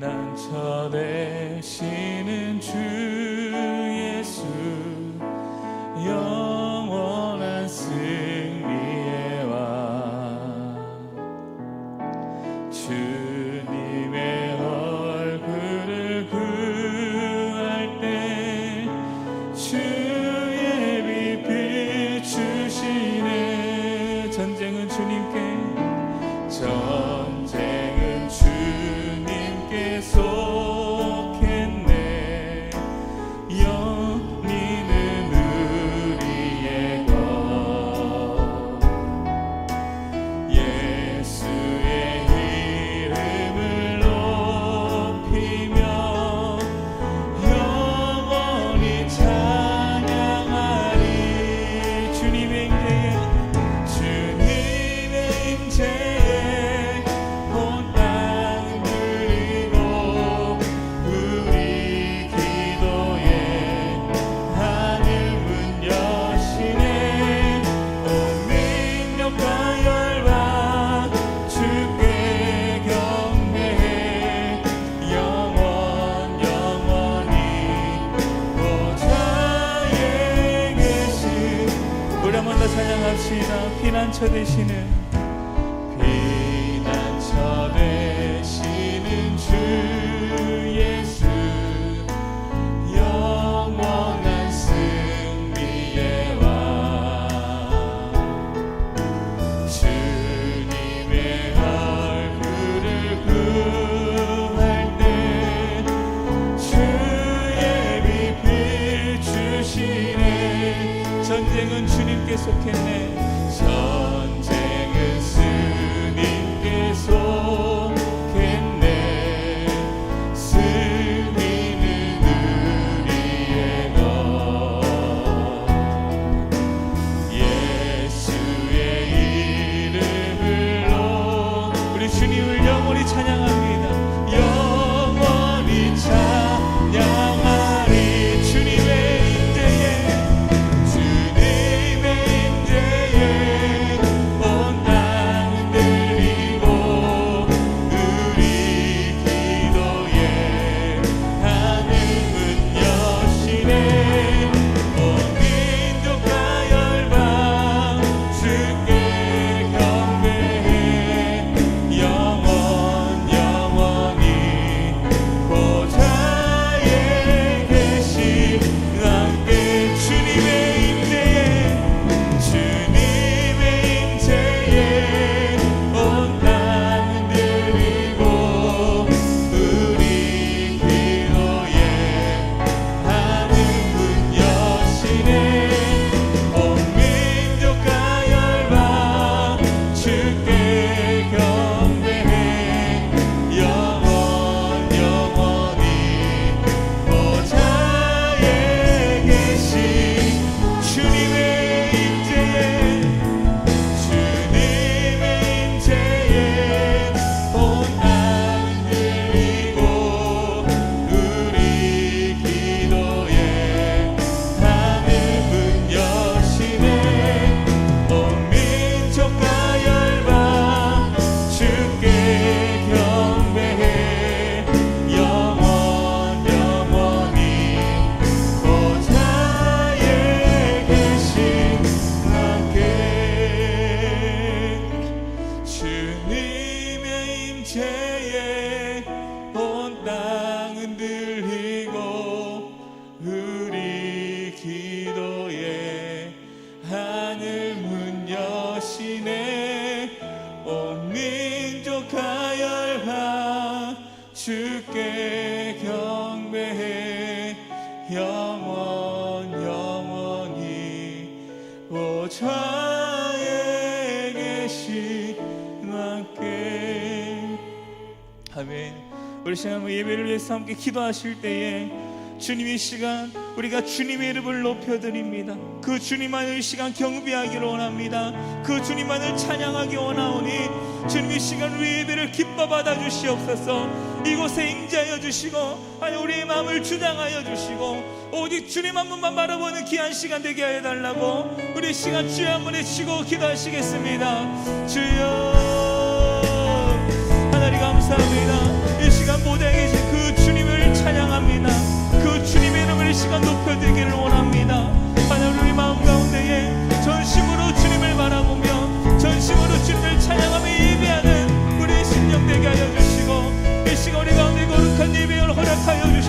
피난처 되시는 주 예수, 영원한 승리의 왕. 주님의 얼굴을 구할 때 주의 빛 비추시네. 전쟁은 주님께 속했네. 영리는 우리의 것. 예수의 이름을 높이며 영원히 찬양하리. 주님의 임재에 온 땅 누리고 우리 기도에 하늘 문 여시네. 온 민족과 열방 주께 경배해. 영원히 보좌에 계신. 우리 한 번 더 찬양합시다. 피난처 되시는 주 예수, 영원한 승리의 왕. 주님의 얼굴을 구할 때 주의 빛 비추시네. 전쟁은 주님께 속했네. 전쟁은 주님께 속했네. 승리는 우리의 것. 예수의 이름을 우리 주님을 영원히 찬양합니다. 영원히 찬양하리. 주님의 임재에 온 땅 흔들리고 우리 기도에 하늘 문 여시네. 온 민족과 열방 주께 경배해. 영원히 보좌에 계신 함께. 주님의 임재에 온 땅 흔들리고 우리 기도에 하늘 문 여시네. 온 민족과 열방 주께 경배해. 영원히 보좌에 계신 주님의 임재에 온 땅 흔들리고 우리 기도에 하늘 문 여시네. 온 민족과 열방 주께 경배해. 영원히 보좌에 계신 함께. 주님의 임재에 온 땅 흔들리고 우리 기도에 하늘 문 여시네. 온 민족과 열방 주께 경배해. 영원히 보좌에 계신 함께. 아멘. 우리 시간 예배를 위해서 함께 기도하실 때에 주님 이 시간 우리가 주님의 이름을 높여드립니다. 그 주님만을 이 시간 경배하기를 원합니다. 그 주님만을 찬양하기 원하오니 주님 이 시간 우리 예배를 기뻐 받아주시옵소서. 이곳에 임재하여 주시고 우리의 마음을 주장하여 주시고 오직 주님 한 분만 바라보는 귀한 시간 되게 하여 달라고 우리 시간 주여 한번 외치고 기도하시겠습니다. 주여 하나님 감사합니다. 이 시간 모두에게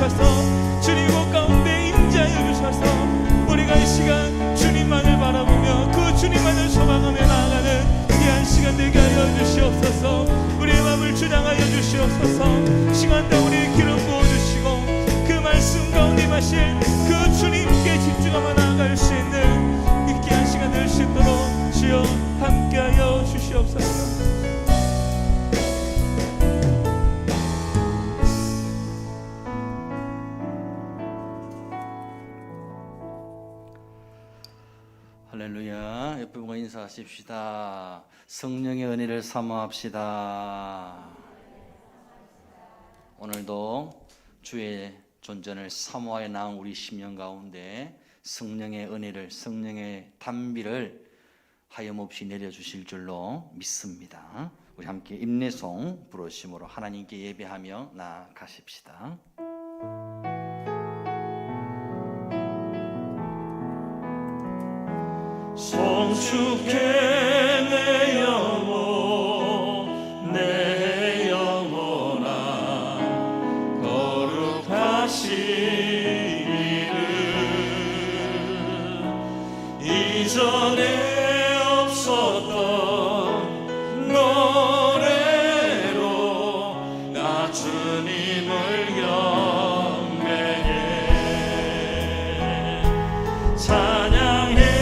주셔서 주님 곳 가운데 임재하여 주셔서 우리가 이 시간 주님만을 바라보며 그 주님만을 소망하며 나아가는 귀한 시간 되게 하여 주시옵소서. 우리의 마음을 주장하여 주시옵소서. 시간대 우리의 기름 부어주시고 그 말씀 가운데 마실 그 주님께 집중하며 나아갈 수 있는 이 귀한 시간 될 수 있도록 주여 함께하여 주시옵소서. 할렐루야. 옆에 보고 인사하십시다. 성령의 은혜를 사모합시다. 오늘도 주의 존전을 사모하여 나온 우리 심령 가운데 성령의 은혜를, 성령의 단비를 하염없이 내려주실 줄로 믿습니다. 우리 함께 인내송 부르심으로 하나님께 예배하며 나아가십시다. 성축해 내 영혼 내 영혼아 거룩하신 이름 이전에 없었던 노래로 나 주님을 경배해 찬양해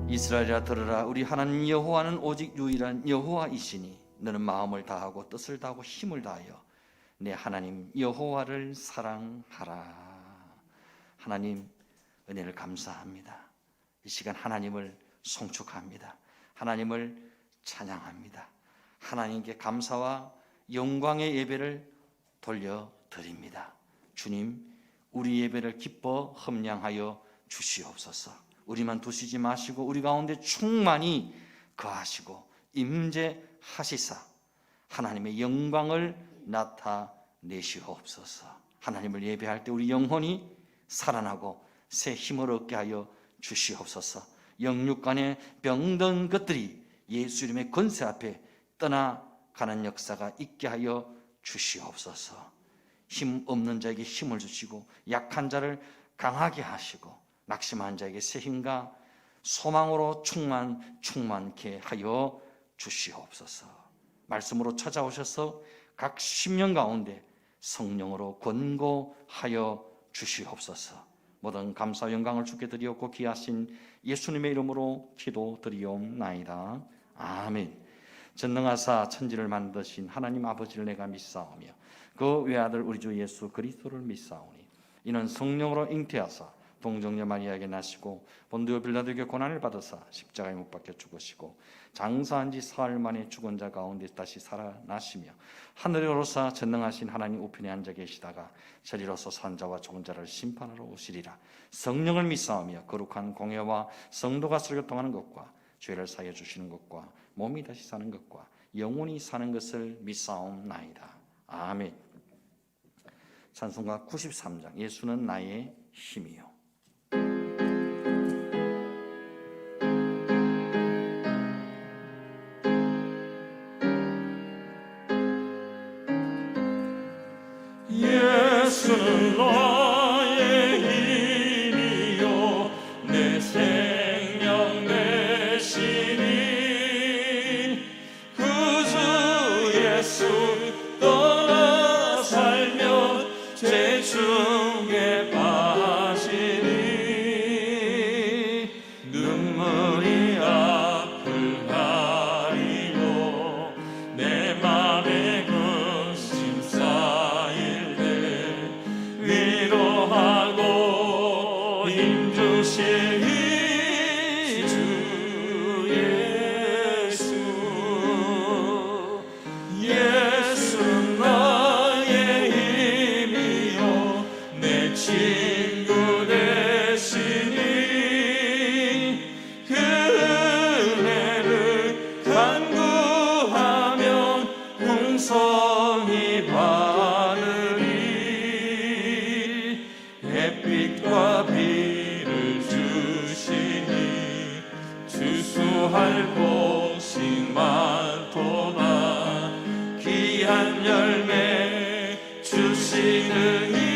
이스라엘아 들으라. 우리 하나님 여호와는 오직 유일한 여호와이시니 너는 마음을 다하고 뜻을 다하고 힘을 다하여 내 하나님 여호와를 사랑하라. 하나님 은혜를 감사합니다. 이 시간 하나님을 송축합니다. 하나님을 찬양합니다. 하나님께 감사와 영광의 예배를 돌려드립니다. 주님, 우리 예배를 기뻐 흠량하여 주시옵소서. 우리만 두시지 마시고 우리 가운데 충만히 거하시고 임재하시사 하나님의 영광을 나타내시옵소서. 하나님을 예배할 때 우리 영혼이 살아나고 새 힘을 얻게 하여 주시옵소서. 영육간에 병든 것들이 예수 이름의 권세 앞에 떠나가는 역사가 있게 하여 주시옵소서. 힘 없는 자에게 힘을 주시고 약한 자를 강하게 하시고 낙심한 자에게 새 힘과 소망으로 충만케 하여 주시옵소서. 말씀으로 찾아오셔서 각 심령 가운데 성령으로 권고하여 주시옵소서. 모든 감사 영광을 주께 드리옵고 귀하신 예수님의 이름으로 기도드리옵나이다. 아멘. 전능하사 천지를 만드신 하나님 아버지를 내가 믿사오며 그 외아들 우리 주 예수 그리스도를 믿사오니 이는 성령으로 잉태하사 동정녀 마리아에게 나시고 본디오 빌라도에게 고난을 받으사 십자가에 못 박혀 죽으시고 장사한 지 사흘 만에 죽은 자 가운데 다시 살아나시며 하늘에 오르사 전능하신 하나님 우편에 앉아 계시다가 저리로서 산 자와 죽은 자를 심판하러 오시리라. 성령을 믿사오며 거룩한 공회와 성도가 설교통하는 것과 죄를 사하여 주시는 것과 몸이 다시 사는 것과 영원히 사는 것을 믿사옵나이다. 아멘. 찬송가 93장 예수는 나의 힘이요. 예수는 나의 힘이요 내 생명 되시니 그 주 예수 떠나 살면 죄 중에 빠지 주 예수 예수는 나의 힘이요 내 친구 되시니 그 은혜를 간구하면 풍성히 받으리 햇빛과 비를 주시니 주수할 곳이 많도다 귀한 열매 주시는 이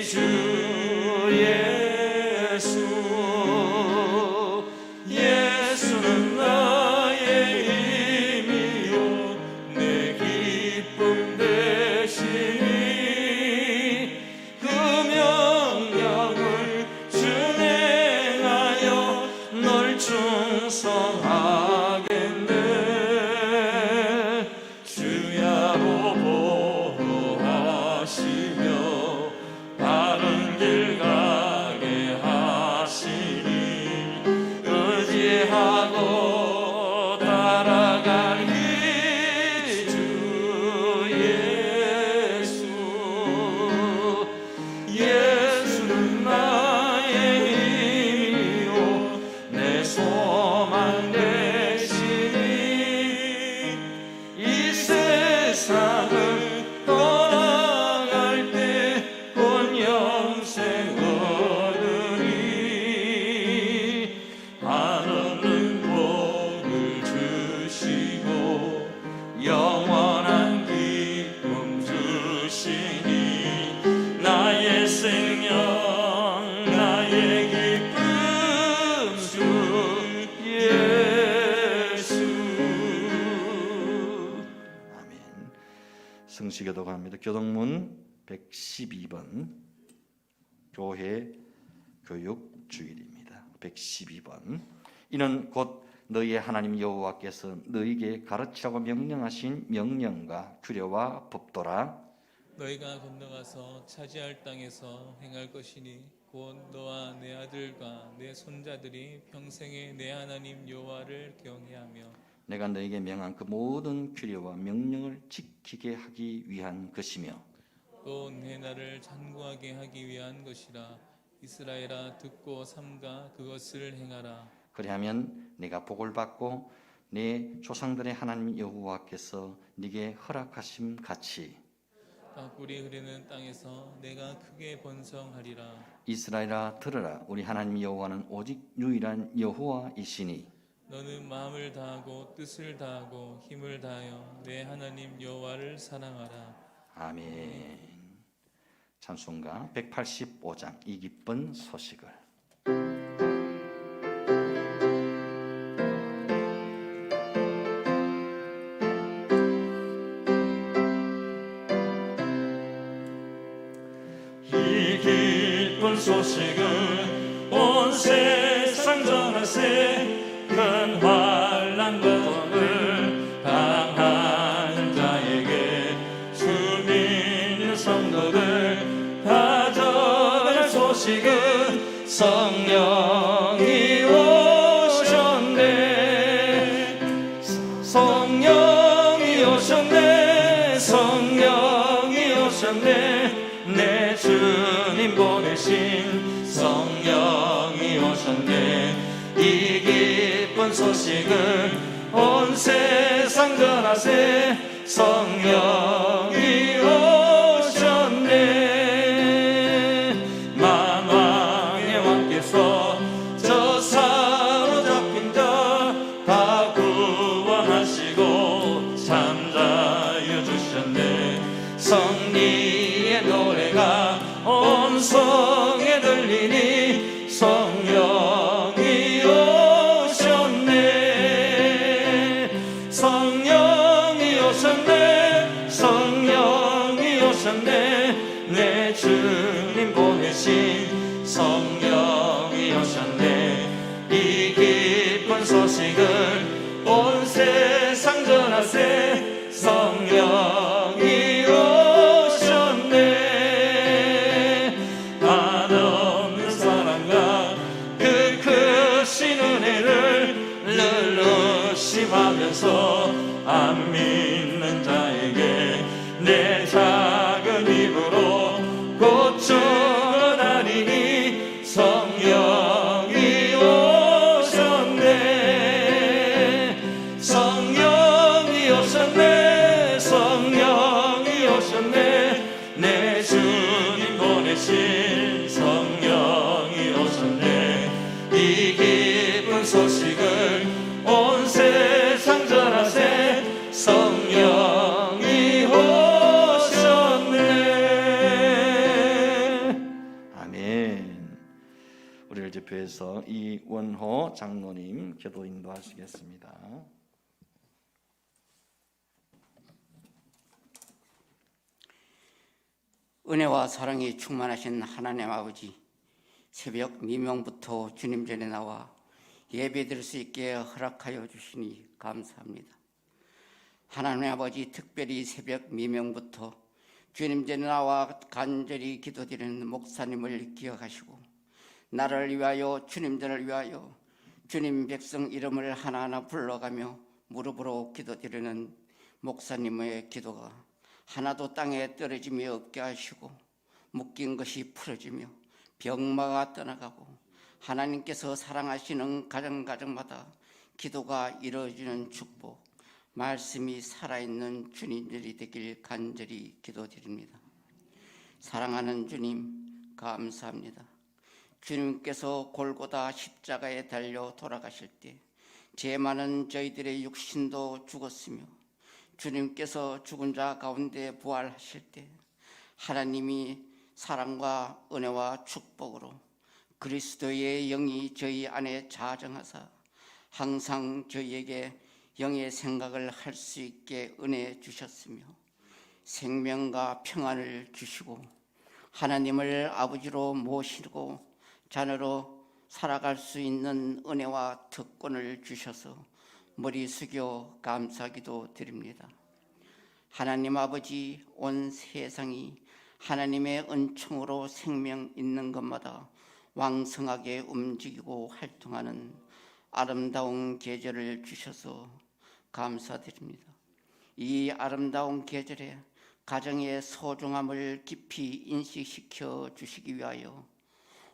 주 예수 예수는 나의 힘이요 내 기쁨 되시니 그 명령을 준행하여 널 충성하겠네 주야로 보호하시며 바른 길 가게 하시니 의지하고 따라가니 주 예수 예수는 나의 힘이요 내 소망 되시니 이 세상을 떠나갈 때 온 영생 얻으리 한없는 복을 주시고 영원한 기쁨 주시니 나의 생명 나의 기쁨 주 예수 아멘. 성시교도가 합니다. 교동문 112번 교회 교육 주일입니다. 112번 이는 곧 너희의 하나님 여호와께서 너희에게 가르치라고 명령하신 명령과 규례와 법도라. 너희가 건너가서 차지할 땅에서 행할 것이니 곧 너와 내 아들과 내 손자들이 평생에 내 하나님 여호와를 경외하며 내가 너희에게 명한 그 모든 규례와 명령을 지키게 하기 위한 것이며 또 내 나를 찬구하게 하기 위한 것이라. 이스라엘아 듣고 삼가 그것을 행하라. 그리하면 내가 복을 받고 내 조상들의 하나님 여호와께서 네게 허락하심 같이 땅굴이 흐르는 땅에서 내가 크게 번성하리라. 이스라엘아 들으라. 우리 하나님 여호와는 오직 유일한 여호와이시니 너는 마음을 다하고 뜻을 다하고 힘을 다하여 내 하나님 여호와를 사랑하라. 아멘. 찬송가 185장 이 기쁜 소식을. 이 기쁜 소식을 온 세상 전하세 큰 환난 고통을 당하는 자에게 주민 성도들 다 전할 소식은 성령이 오셨네 성령이 오셨네 성령이 오셨네 내 주님 보내신 성령이 오셨네 이 기쁜 소식을 온 세상 전하세 성령이 오셨네 만왕의 왕께서 저 사로잡힌 자 다 구원하시고 잠자여 주셨네 성리의 노래가 온 성에 들리니 성령이 오셨네 성령이 오셨네 성령이 오셨네 내 주님 보내신 성령이 오셨네 이 기쁜 소식을 온 세상 전하세 성령이 오셨네 한없는 사랑과 안심하면서 안 믿는 자에게 내 작은 입으로 고쳐나리니 성령이 오셨네. 성령이 오셨네. 성령이 오셨네. 내 주님 보내신 성령이 오셨네. 이 기쁜 소식을 온 세상 전하세. 성령이 오셨네. 아멘. 우리를 대표해서 이원호 장로님 기도 인도하시겠습니다. 은혜와 사랑이 충만하신 하나님 아버지, 새벽 미명부터 주님 전에 나와 예배드릴 수 있게 허락하여 주시니 감사합니다. 하나님 아버지, 특별히 새벽 미명부터 주님 전에 나와 간절히 기도드리는 목사님을 기억하시고 나를 위하여 주님 전을 위하여 주님 백성 이름을 하나하나 불러가며 무릎으로 기도드리는 목사님의 기도가 하나도 땅에 떨어짐이 없게 하시고 묶인 것이 풀어지며 병마가 떠나가고 하나님께서 사랑하시는 가정가정마다 기도가 이루어지는 축복, 말씀이 살아있는 주님들이 되길 간절히 기도드립니다. 사랑하는 주님 감사합니다. 주님께서 골고다 십자가에 달려 돌아가실 때 죄 많은 저희들의 육신도 죽었으며 주님께서 죽은 자 가운데 부활하실 때 하나님이 사랑과 은혜와 축복으로 그리스도의 영이 저희 안에 자정하사 항상 저희에게 영의 생각을 할 수 있게 은혜 주셨으며 생명과 평안을 주시고 하나님을 아버지로 모시고 자녀로 살아갈 수 있는 은혜와 특권을 주셔서 머리 숙여 감사기도 드립니다. 하나님 아버지, 온 세상이 하나님의 은총으로 생명 있는 것마다 왕성하게 움직이고 활동하는 아름다운 계절을 주셔서 감사드립니다. 이 아름다운 계절에 가정의 소중함을 깊이 인식시켜 주시기 위하여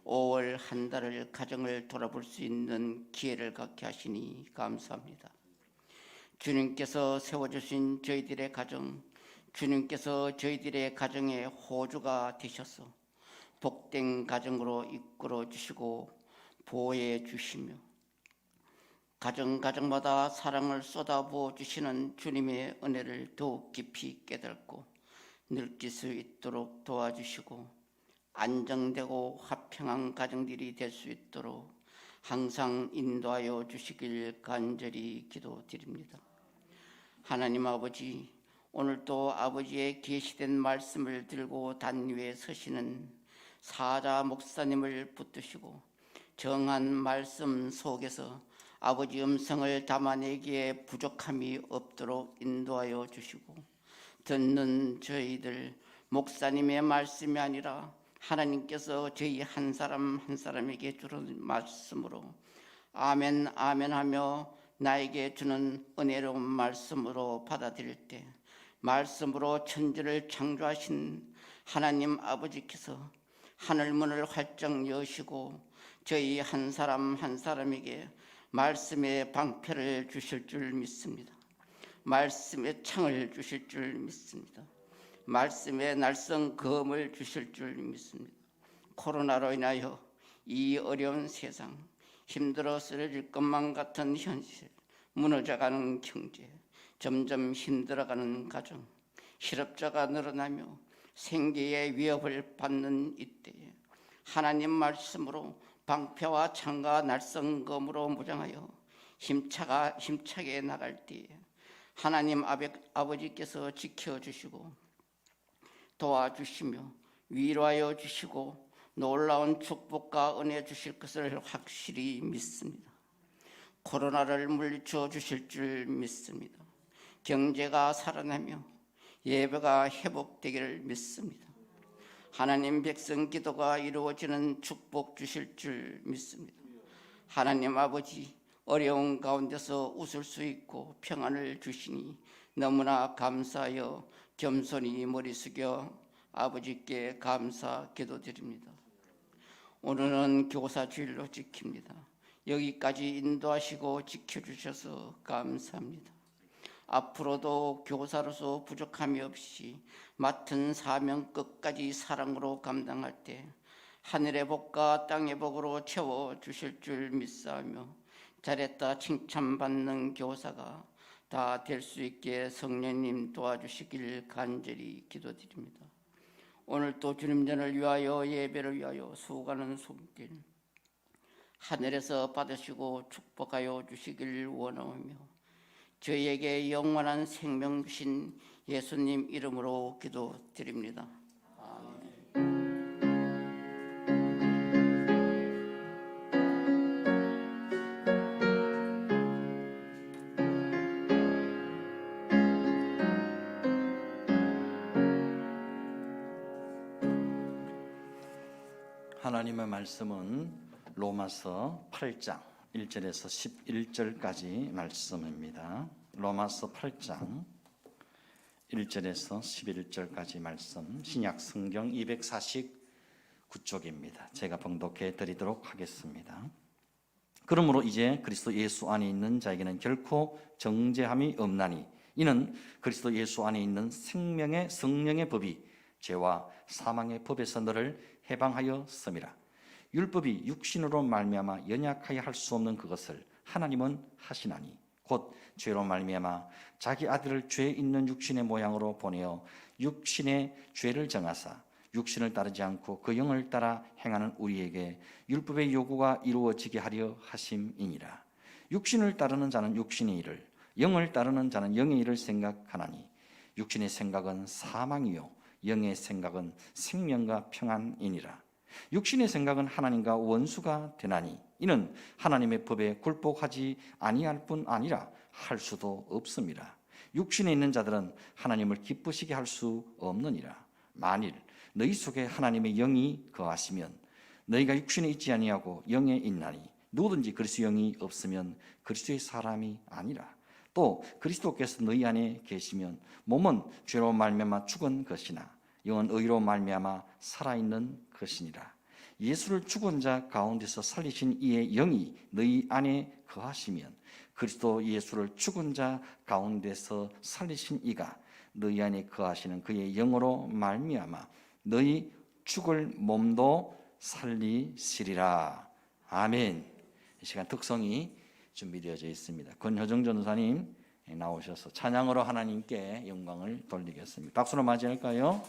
5월 한 달을 가정을 돌아볼 수 있는 기회를 갖게 하시니 감사합니다. 주님께서 세워주신 저희들의 가정, 주님께서 저희들의 가정의 호주가 되셔서 복된 가정으로 이끌어 주시고 보호해 주시며 가정마다 사랑을 쏟아부어 주시는 주님의 은혜를 더욱 깊이 깨닫고 느낄 수 있도록 도와주시고 안정되고 화평한 가정들이 될 수 있도록 항상 인도하여 주시길 간절히 기도드립니다. 하나님 아버지, 오늘도 아버지의 계시된 말씀을 들고 단 위에 서시는 사자 목사님을 붙드시고 정한 말씀 속에서 아버지 음성을 담아내기에 부족함이 없도록 인도하여 주시고 듣는 저희들 목사님의 말씀이 아니라 하나님께서 저희 한 사람 한 사람에게 주는 말씀으로 아멘 아멘 하며 나에게 주는 은혜로운 말씀으로 받아들일 때 말씀으로 천지를 창조하신 하나님 아버지께서 하늘문을 활짝 여시고 저희 한 사람 한 사람에게 말씀의 방패를 주실 줄 믿습니다. 말씀의 창을 주실 줄 믿습니다. 말씀의 날성 검을 주실 줄 믿습니다. 코로나로 인하여 이 어려운 세상, 힘들어 쓰러질 것만 같은 현실, 무너져가는 경제, 점점 힘들어가는 가정, 실업자가 늘어나며 생계의 위협을 받는 이때에 하나님 말씀으로 방패와 창과 날성검으로 무장하여 힘차게 나갈 때에 하나님 아버지께서 지켜주시고 도와주시며 위로하여 주시고 놀라운 축복과 은혜 주실 것을 확실히 믿습니다. 코로나를 물리쳐 주실 줄 믿습니다. 경제가 살아나며 예배가 회복되기를 믿습니다. 하나님 백성 기도가 이루어지는 축복 주실 줄 믿습니다. 하나님 아버지, 어려운 가운데서 웃을 수 있고 평안을 주시니 너무나 감사하여 겸손히 머리 숙여 아버지께 감사 기도드립니다. 오늘은 교사 주일로 지킵니다. 여기까지 인도하시고 지켜주셔서 감사합니다. 앞으로도 교사로서 부족함이 없이 맡은 사명 끝까지 사랑으로 감당할 때 하늘의 복과 땅의 복으로 채워주실 줄 믿사오며 잘했다 칭찬받는 교사가 다 될 수 있게 성령님 도와주시길 간절히 기도드립니다. 오늘도 주님전을 위하여 예배를 위하여 수고하는 손길 하늘에서 받으시고 축복하여 주시길 원하오며 저희에게 영원한 생명 주신 예수님 이름으로 기도드립니다. 하나님의 말씀은 로마서 8장 1절에서 11절까지 말씀입니다. 로마서 8장 1절에서 11절까지 말씀, 신약 성경 249쪽입니다. 제가 봉독해 드리도록 하겠습니다. 그러므로 이제 그리스도 예수 안에 있는 자에게는 결코 정죄함이 없나니 이는 그리스도 예수 안에 있는 생명의 성령의 법이 죄와 사망의 법에서 너를 해방하였음이라. 율법이 육신으로 말미암아 연약하여 할 수 없는 그것을 하나님은 하시나니 곧 죄로 말미암아 자기 아들을 죄 있는 육신의 모양으로 보내어 육신의 죄를 정하사 육신을 따르지 않고 그 영을 따라 행하는 우리에게 율법의 요구가 이루어지게 하려 하심이니라. 육신을 따르는 자는 육신의 일을, 영을 따르는 자는 영의 일을 생각하나니 육신의 생각은 사망이요 영의 생각은 생명과 평안이니라. 육신의 생각은 하나님과 원수가 되나니 이는 하나님의 법에 굴복하지 아니할 뿐 아니라 할 수도 없습니다. 육신에 있는 자들은 하나님을 기쁘시게 할 수 없느니라. 만일 너희 속에 하나님의 영이 거하시면 너희가 육신에 있지 아니하고 영에 있나니 누구든지 그리스도 영이 없으면 그리스도의 사람이 아니라. 또 그리스도께서 너희 안에 계시면 몸은 죄로 말미암아 죽은 것이나 영은 의로 말미암아 살아있는 것이니라. 예수를 죽은 자 가운데서 살리신 이의 영이 너희 안에 거하시면 그리스도 예수를 죽은 자 가운데서 살리신 이가 너희 안에 거하시는 그의 영으로 말미암아 너희 죽을 몸도 살리시리라. 아멘. 이 시간 특성이 준비되어져 있습니다. 권효정 전도사님 나오셔서 찬양으로 하나님께 영광을 돌리겠습니다. 박수로 맞이할까요?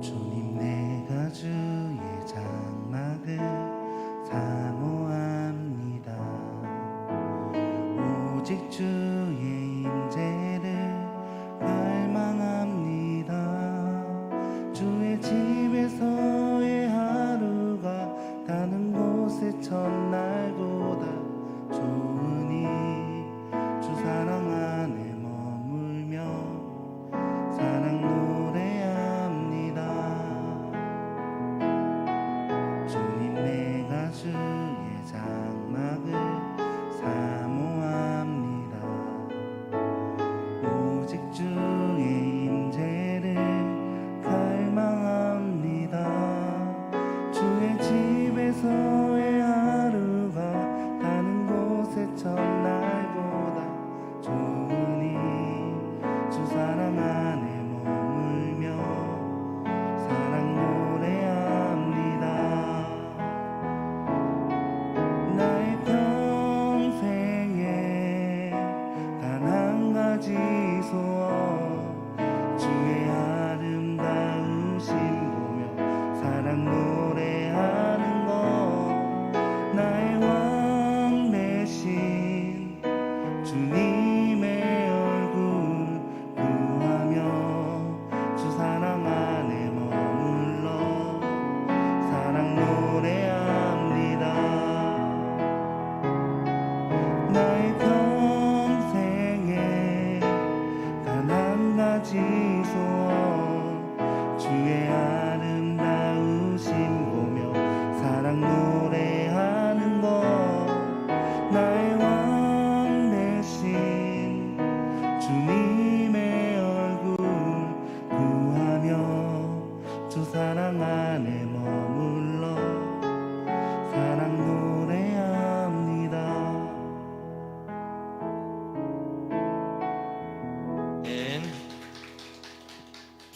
주님 내가 주의 장막을 사모합니다. 오직 주의 임재를 갈망합니다. 주의 집에서의 하루가 다른 곳의 첫날보다 좋으니 주 사랑 안에 머물며 사랑 노래합니다. 주님 내가 주의 장막을 사모합니다. 오직 주의 임재를 갈망합니다. 주의 집에서의 하루가 다른 곳의 첫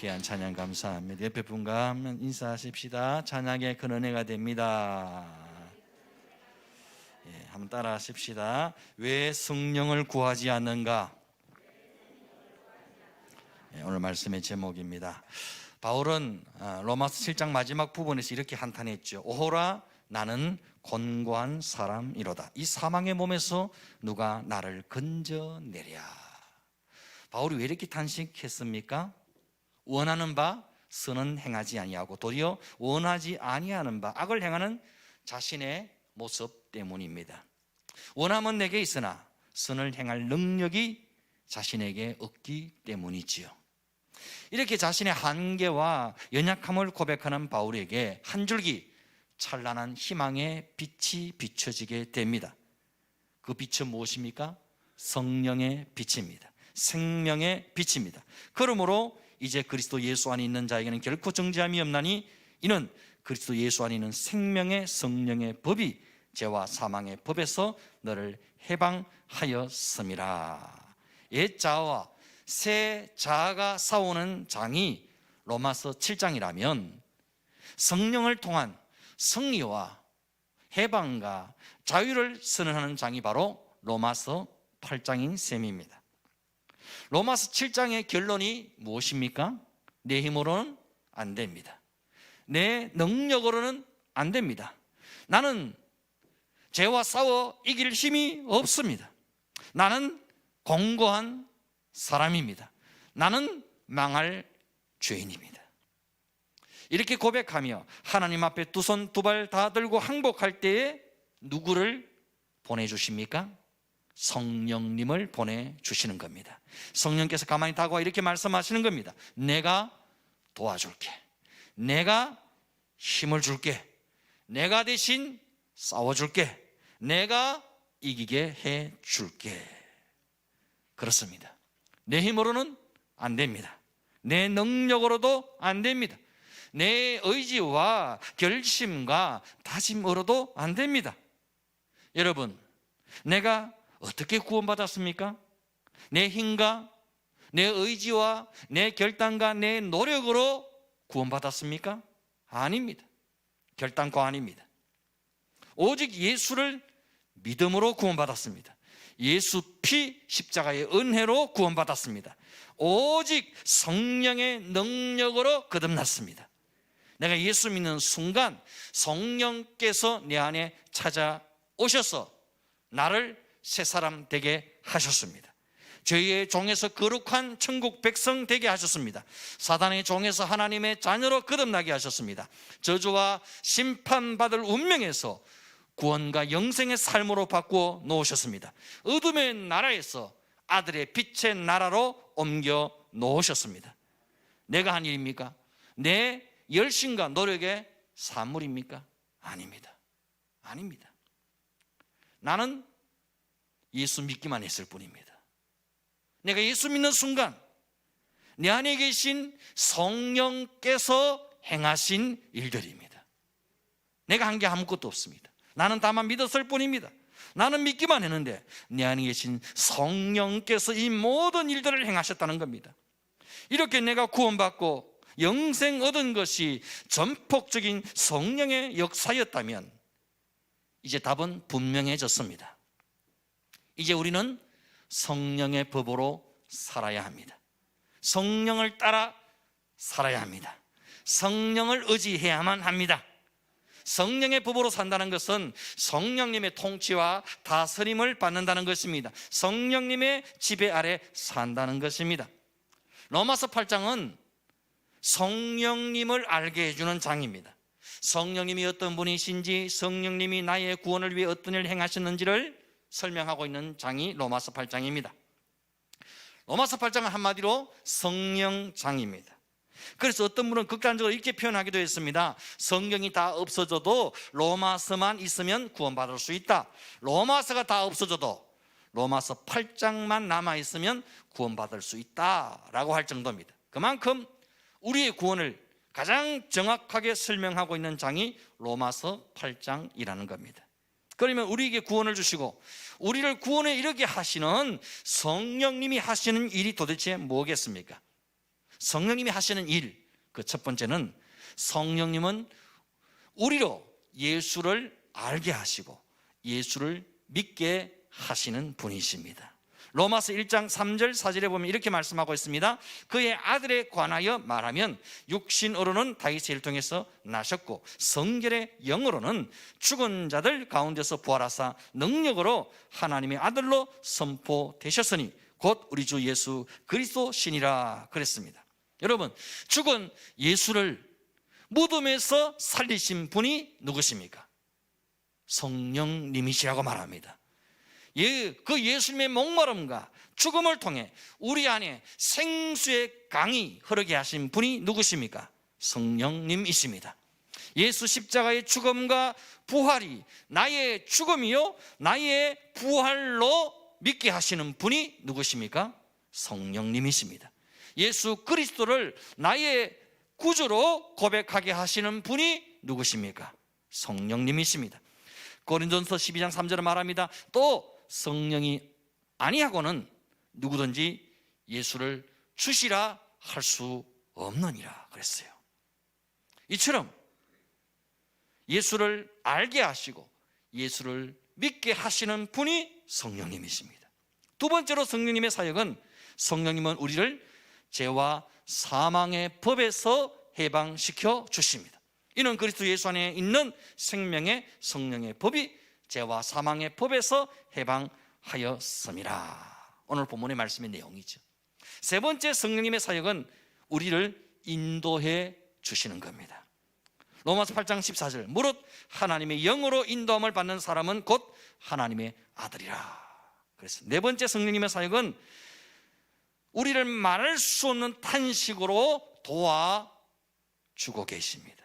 귀한 찬양 감사합니다. 옆에 분과 한번 인사하십시다. 찬양의 큰 은혜가 됩니다. 예, 한번 따라 하십시다. 왜 성령을 구하지 않는가? 예, 오늘 말씀의 제목입니다. 바울은 로마서 7장 마지막 부분에서 이렇게 한탄했죠. 오호라 나는 곤고한 사람이로다. 이 사망의 몸에서 누가 나를 건져내랴. 바울이 왜 이렇게 탄식했습니까? 원하는 바 선은 행하지 아니하고 도리어 원하지 아니하는 바 악을 행하는 자신의 모습 때문입니다. 원함은 내게 있으나 선을 행할 능력이 자신에게 없기 때문이지요. 이렇게 자신의 한계와 연약함을 고백하는 바울에게 한 줄기 찬란한 희망의 빛이 비춰지게 됩니다. 그 빛은 무엇입니까? 성령의 빛입니다. 생명의 빛입니다. 그러므로 이제 그리스도 예수 안에 있는 자에게는 결코 정죄함이 없나니 이는 그리스도 예수 안에 있는 생명의 성령의 법이 죄와 사망의 법에서 너를 해방하였음이라. 옛 자아와 새 자아가 싸우는 장이 로마서 7장이라면 성령을 통한 승리와 해방과 자유를 선언하는 장이 바로 로마서 8장인 셈입니다. 로마서 7장의 결론이 무엇입니까? 내 힘으로는 안 됩니다. 내 능력으로는 안 됩니다. 나는 죄와 싸워 이길 힘이 없습니다. 나는 공고한 사람입니다. 나는 망할 죄인입니다. 이렇게 고백하며 하나님 앞에 두 손 두 발 다 들고 항복할 때에 누구를 보내주십니까? 성령님을 보내주시는 겁니다. 성령께서 가만히 다가와 이렇게 말씀하시는 겁니다. 내가 도와줄게. 내가 힘을 줄게. 내가 대신 싸워줄게. 내가 이기게 해줄게. 그렇습니다. 내 힘으로는 안 됩니다. 내 능력으로도 안 됩니다. 내 의지와 결심과 다짐으로도 안 됩니다. 여러분, 내가 어떻게 구원받았습니까? 내 힘과 내 의지와 내 결단과 내 노력으로 구원받았습니까? 아닙니다. 결단코 아닙니다. 오직 예수를 믿음으로 구원받았습니다. 예수 피 십자가의 은혜로 구원받았습니다. 오직 성령의 능력으로 거듭났습니다. 내가 예수 믿는 순간 성령께서 내 안에 찾아오셔서 나를 새 사람 되게 하셨습니다. 죄의 종에서 거룩한 천국 백성 되게 하셨습니다. 사단의 종에서 하나님의 자녀로 거듭나게 하셨습니다. 저주와 심판받을 운명에서 구원과 영생의 삶으로 바꾸어 놓으셨습니다. 어둠의 나라에서 아들의 빛의 나라로 옮겨 놓으셨습니다. 내가 한 일입니까? 내 열심과 노력의 산물입니까? 아닙니다. 아닙니다. 나는 예수 믿기만 했을 뿐입니다. 내가 예수 믿는 순간 내 안에 계신 성령께서 행하신 일들입니다. 내가 한 게 아무것도 없습니다. 나는 다만 믿었을 뿐입니다. 나는 믿기만 했는데 내 안에 계신 성령께서 이 모든 일들을 행하셨다는 겁니다. 이렇게 내가 구원받고 영생 얻은 것이 전폭적인 성령의 역사였다면 이제 답은 분명해졌습니다. 이제 우리는 성령의 법으로 살아야 합니다. 성령을 따라 살아야 합니다. 성령을 의지해야만 합니다. 성령의 법으로 산다는 것은 성령님의 통치와 다스림을 받는다는 것입니다. 성령님의 지배 아래 산다는 것입니다. 로마서 8장은 성령님을 알게 해주는 장입니다. 성령님이 어떤 분이신지, 성령님이 나의 구원을 위해 어떤 일을 행하셨는지를 설명하고 있는 장이 로마서 8장입니다. 로마서 8장은 한마디로 성령장입니다. 그래서 어떤 분은 극단적으로 이렇게 표현하기도 했습니다. 성경이 다 없어져도 로마서만 있으면 구원받을 수 있다. 로마서가 다 없어져도 로마서 8장만 남아있으면 구원받을 수 있다라고 할 정도입니다. 그만큼 우리의 구원을 가장 정확하게 설명하고 있는 장이 로마서 8장이라는 겁니다. 그러면 우리에게 구원을 주시고 우리를 구원에 이르게 하시는 성령님이 하시는 일이 도대체 뭐겠습니까? 성령님이 하시는 일, 그 첫 번째는 성령님은 우리로 예수를 알게 하시고 예수를 믿게 하시는 분이십니다. 로마서 1장 3절 4절에 보면 이렇게 말씀하고 있습니다. 그의 아들에 관하여 말하면 육신으로는 다윗의 일 통해서 나셨고 성결의 영으로는 죽은 자들 가운데서 부활하사 능력으로 하나님의 아들로 선포되셨으니 곧 우리 주 예수 그리스도시니라 그랬습니다. 여러분, 죽은 예수를 무덤에서 살리신 분이 누구십니까? 성령님이시라고 말합니다. 그 예수님의 목마름과 죽음을 통해 우리 안에 생수의 강이 흐르게 하신 분이 누구십니까? 성령님이십니다. 예수 십자가의 죽음과 부활이 나의 죽음이요 나의 부활로 믿게 하시는 분이 누구십니까? 성령님이십니다. 예수 그리스도를 나의 구주로 고백하게 하시는 분이 누구십니까? 성령님이십니다. 고린도전서 12장 3절에 말합니다. 또 성령이 아니하고는 누구든지 예수를 주시라 할 수 없느니라 그랬어요. 이처럼 예수를 알게 하시고 예수를 믿게 하시는 분이 성령님이십니다. 두 번째로 성령님의 사역은, 성령님은 우리를 죄와 사망의 법에서 해방시켜 주십니다. 이는 그리스도 예수 안에 있는 생명의 성령의 법이 죄와 사망의 법에서 해방하였음이라. 오늘 본문의 말씀의 내용이죠. 세 번째 성령님의 사역은 우리를 인도해 주시는 겁니다. 로마서 8장 14절 무릇 하나님의 영으로 인도함을 받는 사람은 곧 하나님의 아들이라. 그래서 네 번째 성령님의 사역은 우리를 말할 수 없는 탄식으로 도와주고 계십니다.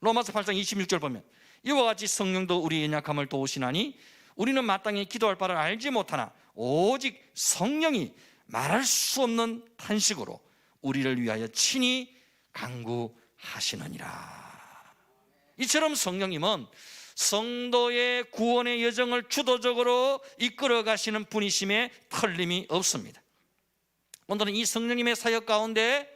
로마서 8장 26절 보면 이와 같이 성령도 우리의 연약함을 도우시나니 우리는 마땅히 기도할 바를 알지 못하나 오직 성령이 말할 수 없는 탄식으로 우리를 위하여 친히 간구하시느니라. 이처럼 성령님은 성도의 구원의 여정을 주도적으로 이끌어 가시는 분이심에 틀림이 없습니다. 오늘은 이 성령님의 사역 가운데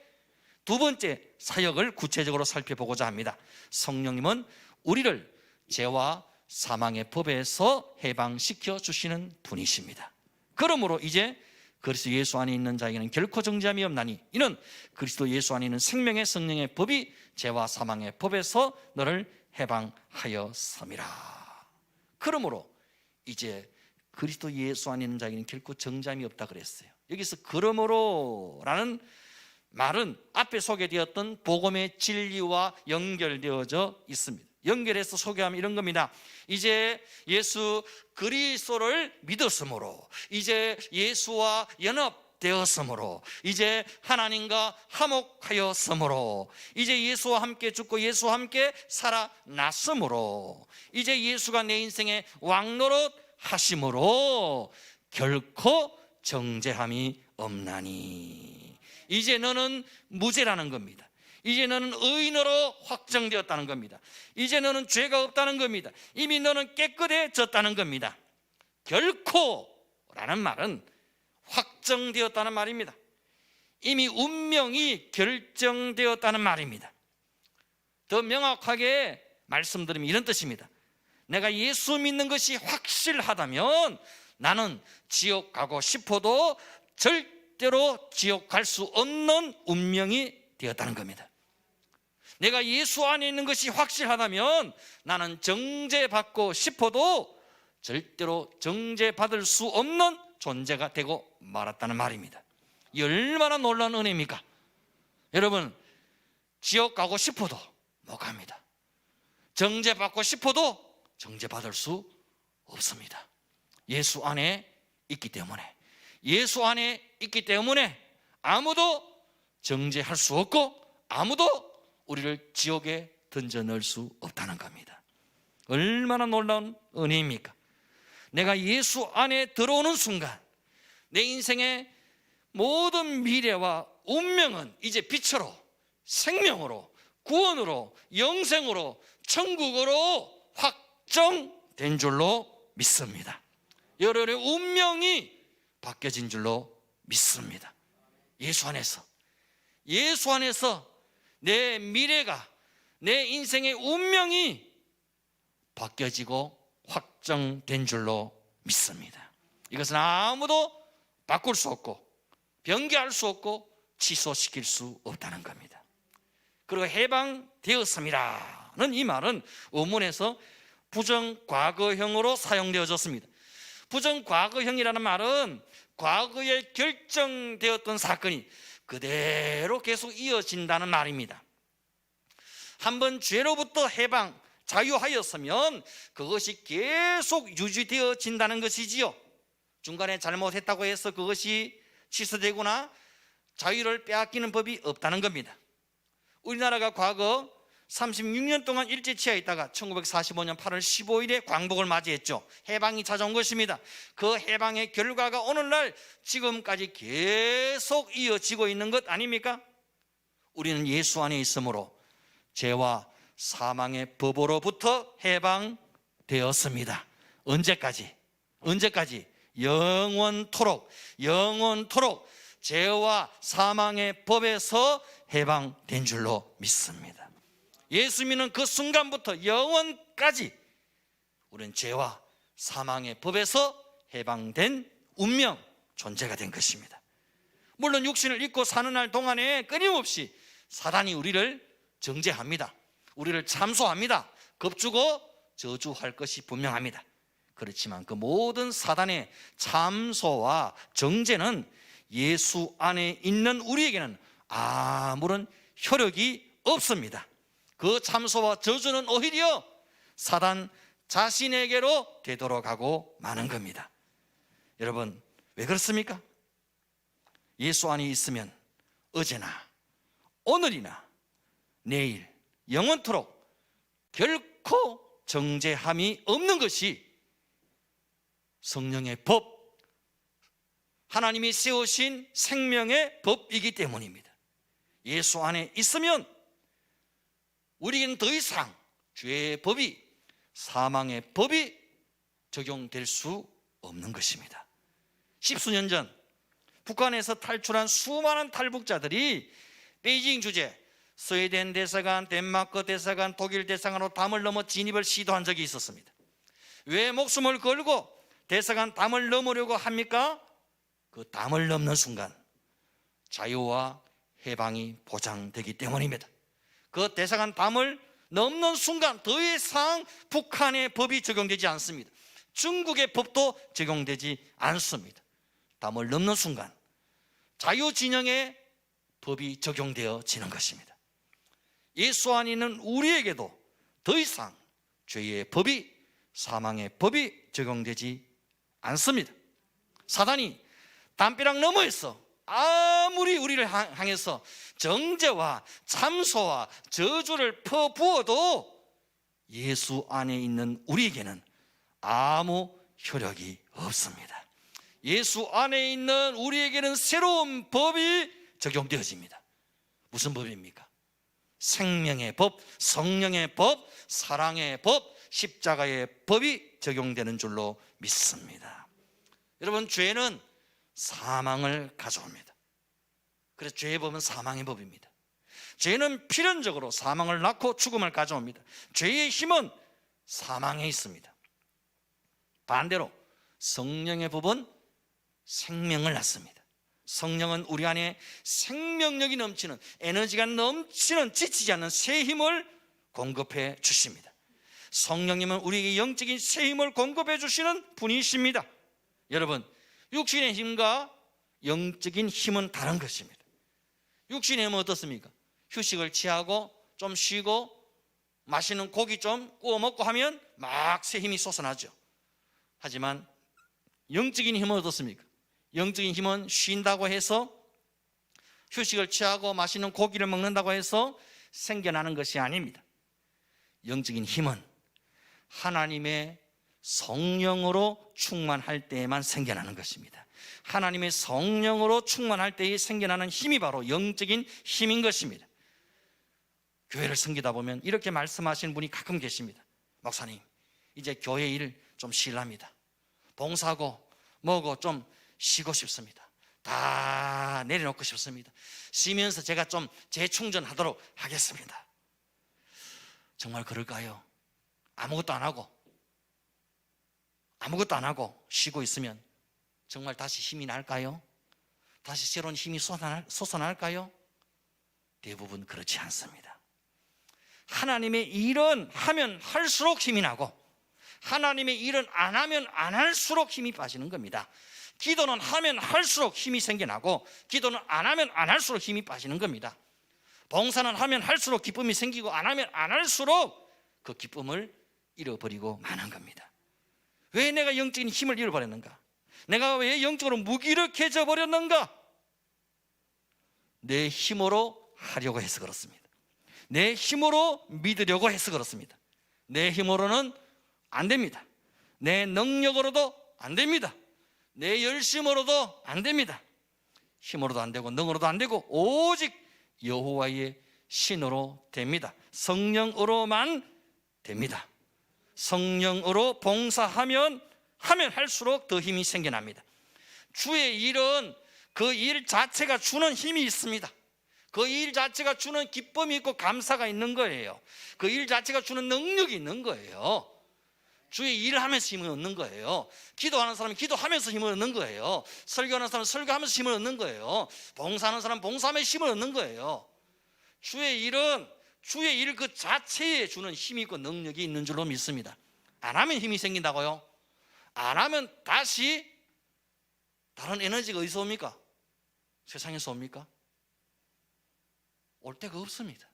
두 번째 사역을 구체적으로 살펴보고자 합니다. 성령님은 우리를 죄와 사망의 법에서 해방시켜 주시는 분이십니다. 그러므로 이제 그리스도 예수 안에 있는 자에게는 결코 정죄함이 없나니 이는 그리스도 예수 안에 있는 생명의 성령의 법이 죄와 사망의 법에서 너를 해방하였음이라. 그러므로 이제 그리스도 예수 안에 있는 자에게는 결코 정죄함이 없다 그랬어요. 여기서 그러므로라는 말은 앞에 소개되었던 복음의 진리와 연결되어져 있습니다. 연결해서 소개하면 이런 겁니다. 이제 예수 그리스도를 믿었으므로, 이제 예수와 연합되었으므로, 이제 하나님과 화목하였으므로, 이제 예수와 함께 죽고 예수와 함께 살아났으므로, 이제 예수가 내 인생의 왕노릇 하심으로 결코 정죄함이 없나니 이제 너는 무죄라는 겁니다. 이제 너는 의인으로 확정되었다는 겁니다. 이제 너는 죄가 없다는 겁니다. 이미 너는 깨끗해졌다는 겁니다. 결코 라는 말은 확정되었다는 말입니다. 이미 운명이 결정되었다는 말입니다. 더 명확하게 말씀드리면 이런 뜻입니다. 내가 예수 믿는 것이 확실하다면 나는 지옥 가고 싶어도 절대로 지옥 갈 수 없는 운명이 되었다는 겁니다. 내가 예수 안에 있는 것이 확실하다면 나는 정죄받고 싶어도 절대로 정죄받을 수 없는 존재가 되고 말았다는 말입니다. 이 얼마나 놀라운 은혜입니까? 여러분, 지옥 가고 싶어도 못 갑니다. 정죄받고 싶어도 정죄받을 수 없습니다. 예수 안에 있기 때문에, 예수 안에 있기 때문에 아무도 정죄할 수 없고 아무도 우리를 지옥에 던져 넣을 수 없다는 겁니다. 얼마나 놀라운 은혜입니까? 내가 예수 안에 들어오는 순간 내 인생의 모든 미래와 운명은 이제 빛으로, 생명으로, 구원으로, 영생으로, 천국으로 확정된 줄로 믿습니다. 여러분의 운명이 바뀌어진 줄로 믿습니다. 예수 안에서 예수 안에서 내 미래가, 내 인생의 운명이 바뀌어지고 확정된 줄로 믿습니다. 이것은 아무도 바꿀 수 없고 변개할 수 없고 취소시킬 수 없다는 겁니다. 그리고 해방되었습니다는 이 말은 원문에서 부정과거형으로 사용되어졌습니다. 부정과거형이라는 말은 과거에 결정되었던 사건이 그대로 계속 이어진다는 말입니다. 한번 죄로부터 해방, 자유하였으면 그것이 계속 유지되어진다는 것이지요. 중간에 잘못했다고 해서 그것이 취소되거나 자유를 빼앗기는 법이 없다는 겁니다. 우리나라가 과거 36년 동안 일제치하에 있다가 1945년 8월 15일에 광복을 맞이했죠. 해방이 찾아온 것입니다. 그 해방의 결과가 오늘날 지금까지 계속 이어지고 있는 것 아닙니까? 우리는 예수 안에 있으므로 죄와 사망의 법으로부터 해방되었습니다. 언제까지? 영원토록 죄와 사망의 법에서 해방된 줄로 믿습니다. 예수 믿는 그 순간부터 영원까지 우리는 죄와 사망의 법에서 해방된 운명 존재가 된 것입니다. 물론 육신을 입고 사는 날 동안에 끊임없이 사단이 우리를 정죄합니다. 우리를 참소합니다. 겁주고 저주할 것이 분명합니다. 그렇지만 그 모든 사단의 참소와 정죄는 예수 안에 있는 우리에게는 아무런 효력이 없습니다. 그 참소와 저주는 오히려 사단 자신에게로 되돌아가고 마는 겁니다. 여러분, 왜 그렇습니까? 예수 안에 있으면 어제나 오늘이나 내일 영원토록 결코 정죄함이 없는 것이 성령의 법, 하나님이 세우신 생명의 법이기 때문입니다. 예수 안에 있으면 우리는 더 이상 죄의 법이, 사망의 법이 적용될 수 없는 것입니다. 십수년 전 북한에서 탈출한 수많은 탈북자들이 베이징 주재, 스웨덴 대사관, 덴마크 대사관, 독일 대사관으로 담을 넘어 진입을 시도한 적이 있었습니다. 왜 목숨을 걸고 대사관 담을 넘으려고 합니까? 그 담을 넘는 순간 자유와 해방이 보장되기 때문입니다. 그 대사관 담을 넘는 순간 더 이상 북한의 법이 적용되지 않습니다. 중국의 법도 적용되지 않습니다. 담을 넘는 순간 자유진영의 법이 적용되어지는 것입니다. 예수 안에 있는 우리에게도 더 이상 죄의 법이, 사망의 법이 적용되지 않습니다. 사단이 담벼락 너머에서 아무리 우리를 향해서 정죄와 참소와 저주를 퍼부어도 예수 안에 있는 우리에게는 아무 효력이 없습니다. 예수 안에 있는 우리에게는 새로운 법이 적용되어집니다. 무슨 법입니까? 생명의 법, 성령의 법, 사랑의 법, 십자가의 법이 적용되는 줄로 믿습니다. 여러분, 죄는 사망을 가져옵니다. 그래서 죄의 법은 사망의 법입니다. 죄는 필연적으로 사망을 낳고 죽음을 가져옵니다. 죄의 힘은 사망에 있습니다. 반대로 성령의 법은 생명을 낳습니다. 성령은 우리 안에 생명력이 넘치는, 에너지가 넘치는, 지치지 않는 새 힘을 공급해 주십니다. 성령님은 우리에게 영적인 새 힘을 공급해 주시는 분이십니다. 여러분, 육신의 힘과 영적인 힘은 다른 것입니다. 육신의 힘은 어떻습니까? 휴식을 취하고 좀 쉬고 맛있는 고기 좀 구워 먹고 하면 막 새 힘이 솟아나죠. 하지만 영적인 힘은 어떻습니까? 영적인 힘은 쉰다고 해서, 휴식을 취하고 맛있는 고기를 먹는다고 해서 생겨나는 것이 아닙니다. 영적인 힘은 하나님의 성령으로 충만할 때에만 생겨나는 것입니다. 하나님의 성령으로 충만할 때에 생겨나는 힘이 바로 영적인 힘인 것입니다. 교회를 섬기다 보면 이렇게 말씀하시는 분이 가끔 계십니다. 목사님, 이제 교회 일 좀 쉬랍니다. 봉사하고 뭐고 좀 쉬고 싶습니다. 다 내려놓고 싶습니다. 쉬면서 제가 좀 재충전하도록 하겠습니다. 정말 그럴까요? 아무것도 안 하고 쉬고 있으면 정말 다시 힘이 날까요? 다시 새로운 힘이 솟아날까요? 대부분 그렇지 않습니다. 하나님의 일은 하면 할수록 힘이 나고, 하나님의 일은 안 하면 안 할수록 힘이 빠지는 겁니다. 기도는 하면 할수록 힘이 생겨나고, 기도는 안 하면 안 할수록 힘이 빠지는 겁니다. 봉사는 하면 할수록 기쁨이 생기고, 안 하면 안 할수록 그 기쁨을 잃어버리고 마는 겁니다. 왜 내가 영적인 힘을 잃어버렸는가? 내가 왜 영적으로 무기력해져 버렸는가? 내 힘으로 하려고 해서 그렇습니다. 내 힘으로 믿으려고 해서 그렇습니다. 내 힘으로는 안 됩니다. 내 능력으로도 안 됩니다. 내 열심으로도 안 됩니다. 힘으로도 안 되고 능으로도 안 되고 오직 여호와의 신으로 됩니다. 성령으로만 됩니다. 성령으로 봉사하면 할수록 더 힘이 생겨납니다. 주의 일은 그 일 자체가 주는 힘이 있습니다. 그 일 자체가 주는 기쁨이 있고 감사가 있는 거예요. 그 일 자체가 주는 능력이 있는 거예요. 주의 일을 하면서 힘을 얻는 거예요. 기도하는 사람은 기도하면서 힘을 얻는 거예요. 설교하는 사람은 설교하면서 힘을 얻는 거예요. 봉사하는 사람은 봉사하면서 힘을 얻는 거예요. 주의 일은 주의 일 그 자체에 주는 힘이 있고 능력이 있는 줄로 믿습니다. 안 하면 힘이 생긴다고요? 안 하면 다시 다른 에너지가 어디서 옵니까? 세상에서 옵니까? 올 데가 없습니다.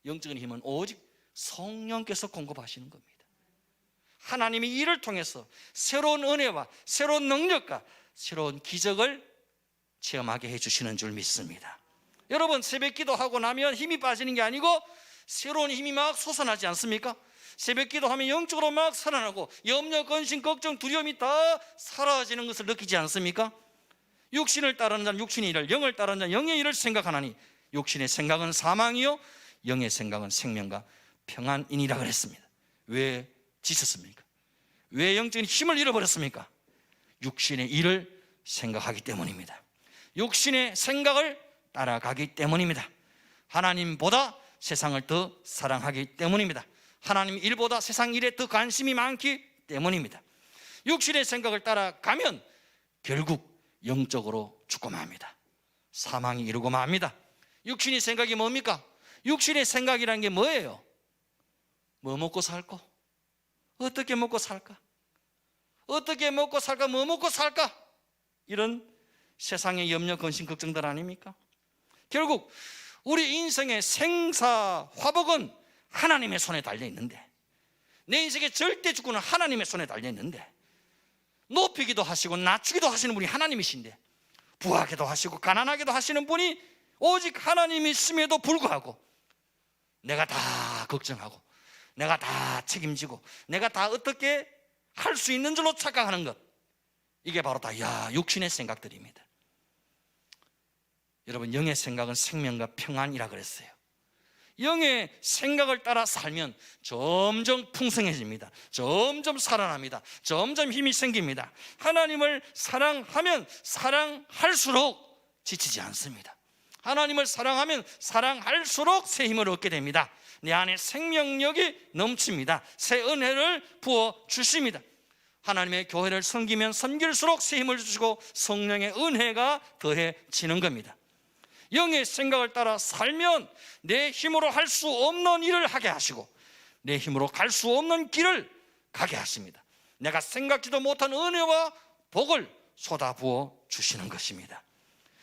영적인 힘은 오직 성령께서 공급하시는 겁니다. 하나님이 이를 통해서 새로운 은혜와 새로운 능력과 새로운 기적을 체험하게 해주시는 줄 믿습니다. 여러분, 새벽 기도하고 나면 힘이 빠지는 게 아니고 새로운 힘이 막 솟아나지 않습니까? 새벽 기도하면 영적으로 막 살아나고 염려, 근심, 걱정, 두려움이 다 사라지는 것을 느끼지 않습니까? 육신을 따르는 자는 육신의 일을, 영을 따르는 자는 영의 일을 생각하나니 육신의 생각은 사망이요 영의 생각은 생명과 평안이니라 그랬습니다. 왜 지쳤습니까? 왜 영적인 힘을 잃어버렸습니까? 육신의 일을 생각하기 때문입니다. 육신의 생각을 따라가기 때문입니다. 하나님보다 세상을 더 사랑하기 때문입니다. 하나님 일보다 세상 일에 더 관심이 많기 때문입니다. 육신의 생각을 따라가면 결국 영적으로 죽고 맙니다. 사망이 이루고 맙니다. 육신의 생각이 뭡니까? 육신의 생각이라는 게 뭐예요? 뭐 먹고 살까? 어떻게 먹고 살까? 어떻게 먹고 살까? 뭐 먹고 살까? 이런 세상의 염려, 근심, 걱정들 아닙니까? 결국 우리 인생의 생사화복은 하나님의 손에 달려 있는데, 내 인생의 절대 주권은 하나님의 손에 달려 있는데, 높이기도 하시고 낮추기도 하시는 분이 하나님이신데, 부하게도 하시고 가난하게도 하시는 분이 오직 하나님이심에도 불구하고 내가 다 걱정하고 내가 다 책임지고 내가 다 어떻게 할 수 있는 줄로 착각하는 것, 이게 바로 다 육신의 생각들입니다. 여러분, 영의 생각은 생명과 평안이라 그랬어요. 영의 생각을 따라 살면 점점 풍성해집니다. 점점 살아납니다. 점점 힘이 생깁니다. 하나님을 사랑하면 사랑할수록 지치지 않습니다. 하나님을 사랑하면 사랑할수록 새 힘을 얻게 됩니다. 내 안에 생명력이 넘칩니다. 새 은혜를 부어주십니다. 하나님의 교회를 섬기면 섬길수록 새 힘을 주시고 성령의 은혜가 더해지는 겁니다. 영의 생각을 따라 살면 내 힘으로 할 수 없는 일을 하게 하시고 내 힘으로 갈 수 없는 길을 가게 하십니다. 내가 생각지도 못한 은혜와 복을 쏟아부어 주시는 것입니다.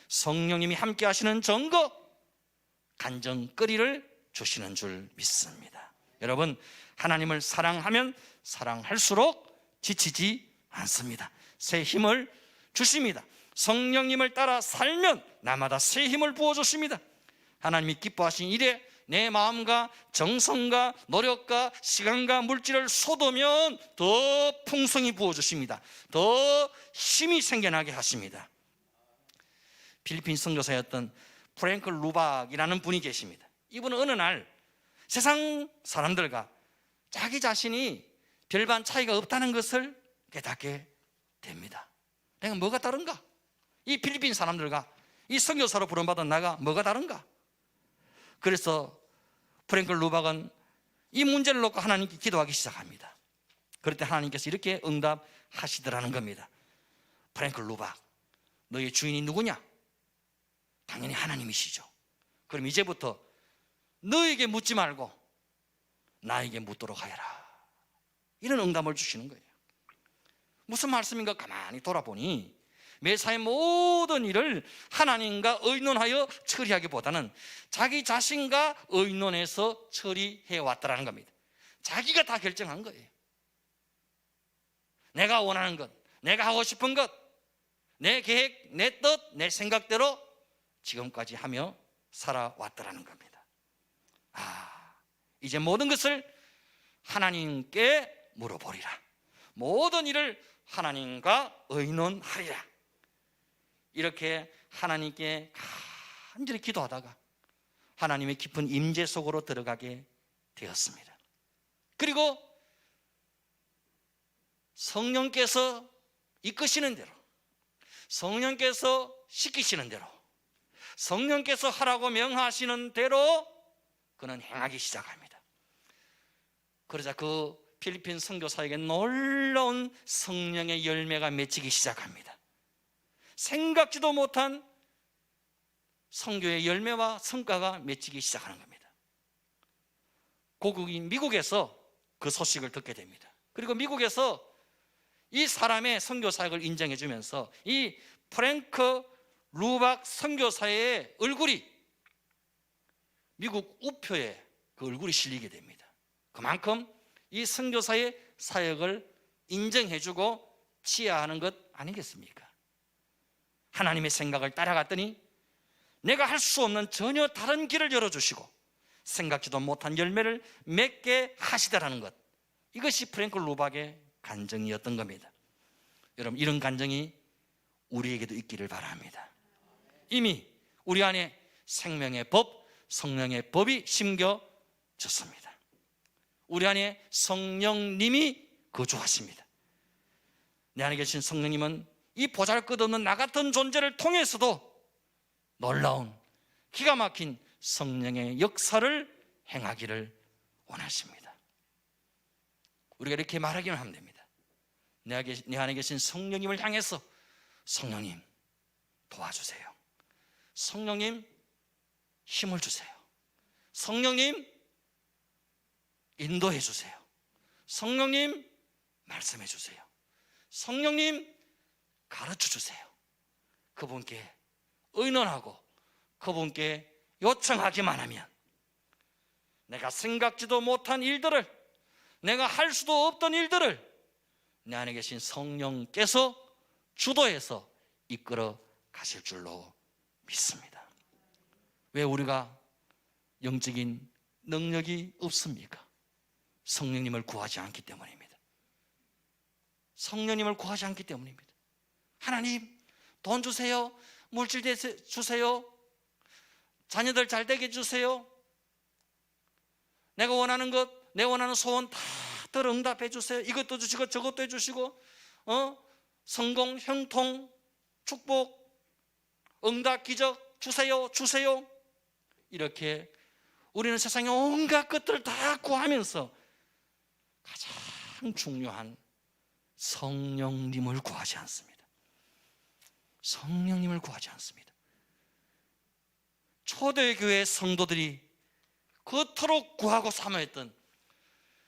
성령님이 함께 하시는 증거, 간증거리를 주시는 줄 믿습니다. 여러분, 하나님을 사랑하면 사랑할수록 지치지 않습니다. 새 힘을 주십니다. 성령님을 따라 살면 나마다 새 힘을 부어주십니다. 하나님이 기뻐하신 일에 내 마음과 정성과 노력과 시간과 물질을 쏟으면 더 풍성히 부어주십니다. 더 힘이 생겨나게 하십니다. 필리핀 선교사였던 프랭크 루박이라는 분이 계십니다. 이분은 어느 날 세상 사람들과 자기 자신이 별반 차이가 없다는 것을 깨닫게 됩니다. 내가 뭐가 다른가? 이 필리핀 사람들과 이 선교사로 부름받은 나가 뭐가 다른가? 그래서 프랭클 루박은 이 문제를 놓고 하나님께 기도하기 시작합니다. 그럴 때 하나님께서 이렇게 응답하시더라는 겁니다. 프랭클 루박, 너의 주인이 누구냐? 당연히 하나님이시죠. 그럼 이제부터 너에게 묻지 말고 나에게 묻도록 하여라. 이런 응답을 주시는 거예요. 무슨 말씀인가 가만히 돌아보니 매사의 모든 일을 하나님과 의논하여 처리하기보다는 자기 자신과 의논해서 처리해 왔다라는 겁니다. 자기가 다 결정한 거예요. 내가 원하는 것, 내가 하고 싶은 것, 내 계획, 내 뜻, 내 생각대로 지금까지 하며 살아왔다라는 겁니다. 이제 모든 것을 하나님께 물어보리라. 모든 일을 하나님과 의논하리라. 이렇게 하나님께 간절히 기도하다가 하나님의 깊은 임재 속으로 들어가게 되었습니다. 그리고 성령께서 이끄시는 대로, 성령께서 시키시는 대로, 성령께서 하라고 명하시는 대로 그는 행하기 시작합니다. 그러자 그 필리핀 선교사에게 놀라운 성령의 열매가 맺히기 시작합니다. 생각지도 못한 선교의 열매와 성과가 맺히기 시작하는 겁니다. 고국인 미국에서 그 소식을 듣게 됩니다. 그리고 미국에서 이 사람의 선교 사역을 인정해 주면서 이 프랭크 루박 선교사의 얼굴이 미국 우표에 그 얼굴이 실리게 됩니다. 그만큼 이 선교사의 사역을 인정해 주고 치하하는 것 아니겠습니까? 하나님의 생각을 따라갔더니 내가 할 수 없는 전혀 다른 길을 열어주시고 생각지도 못한 열매를 맺게 하시다라는 것, 이것이 프랭클 루박의 간증이었던 겁니다. 여러분, 이런 간증이 우리에게도 있기를 바랍니다. 이미 우리 안에 생명의 법, 성령의 법이 심겨졌습니다. 우리 안에 성령님이 거주하십니다. 내 안에 계신 성령님은 이 보잘것없는 나 같은 존재를 통해서도 놀라운 기가 막힌 성령의 역사를 행하기를 원하십니다. 우리가 이렇게 말하기만 하면 됩니다. 내 안에 계신 성령님을 향해서 성령님 도와주세요. 성령님 힘을 주세요. 성령님 인도해 주세요. 성령님 말씀해 주세요. 성령님 가르쳐 주세요. 그분께 의논하고 그분께 요청하기만 하면 내가 생각지도 못한 일들을, 내가 할 수도 없던 일들을 내 안에 계신 성령께서 주도해서 이끌어 가실 줄로 믿습니다. 왜 우리가 영적인 능력이 없습니까? 성령님을 구하지 않기 때문입니다. 성령님을 구하지 않기 때문입니다. 하나님 돈 주세요. 물질 주세요. 자녀들 잘 되게 해주세요. 내가 원하는 것, 내 원하는 소원 다들 응답해 주세요. 이것도 주시고 저것도 해주시고 성공, 형통, 축복, 응답, 기적 주세요. 이렇게 우리는 세상의 온갖 것들을 다 구하면서 가장 중요한 성령님을 구하지 않습니다. 성령님을 구하지 않습니다. 초대교회 성도들이 그토록 구하고 사모했던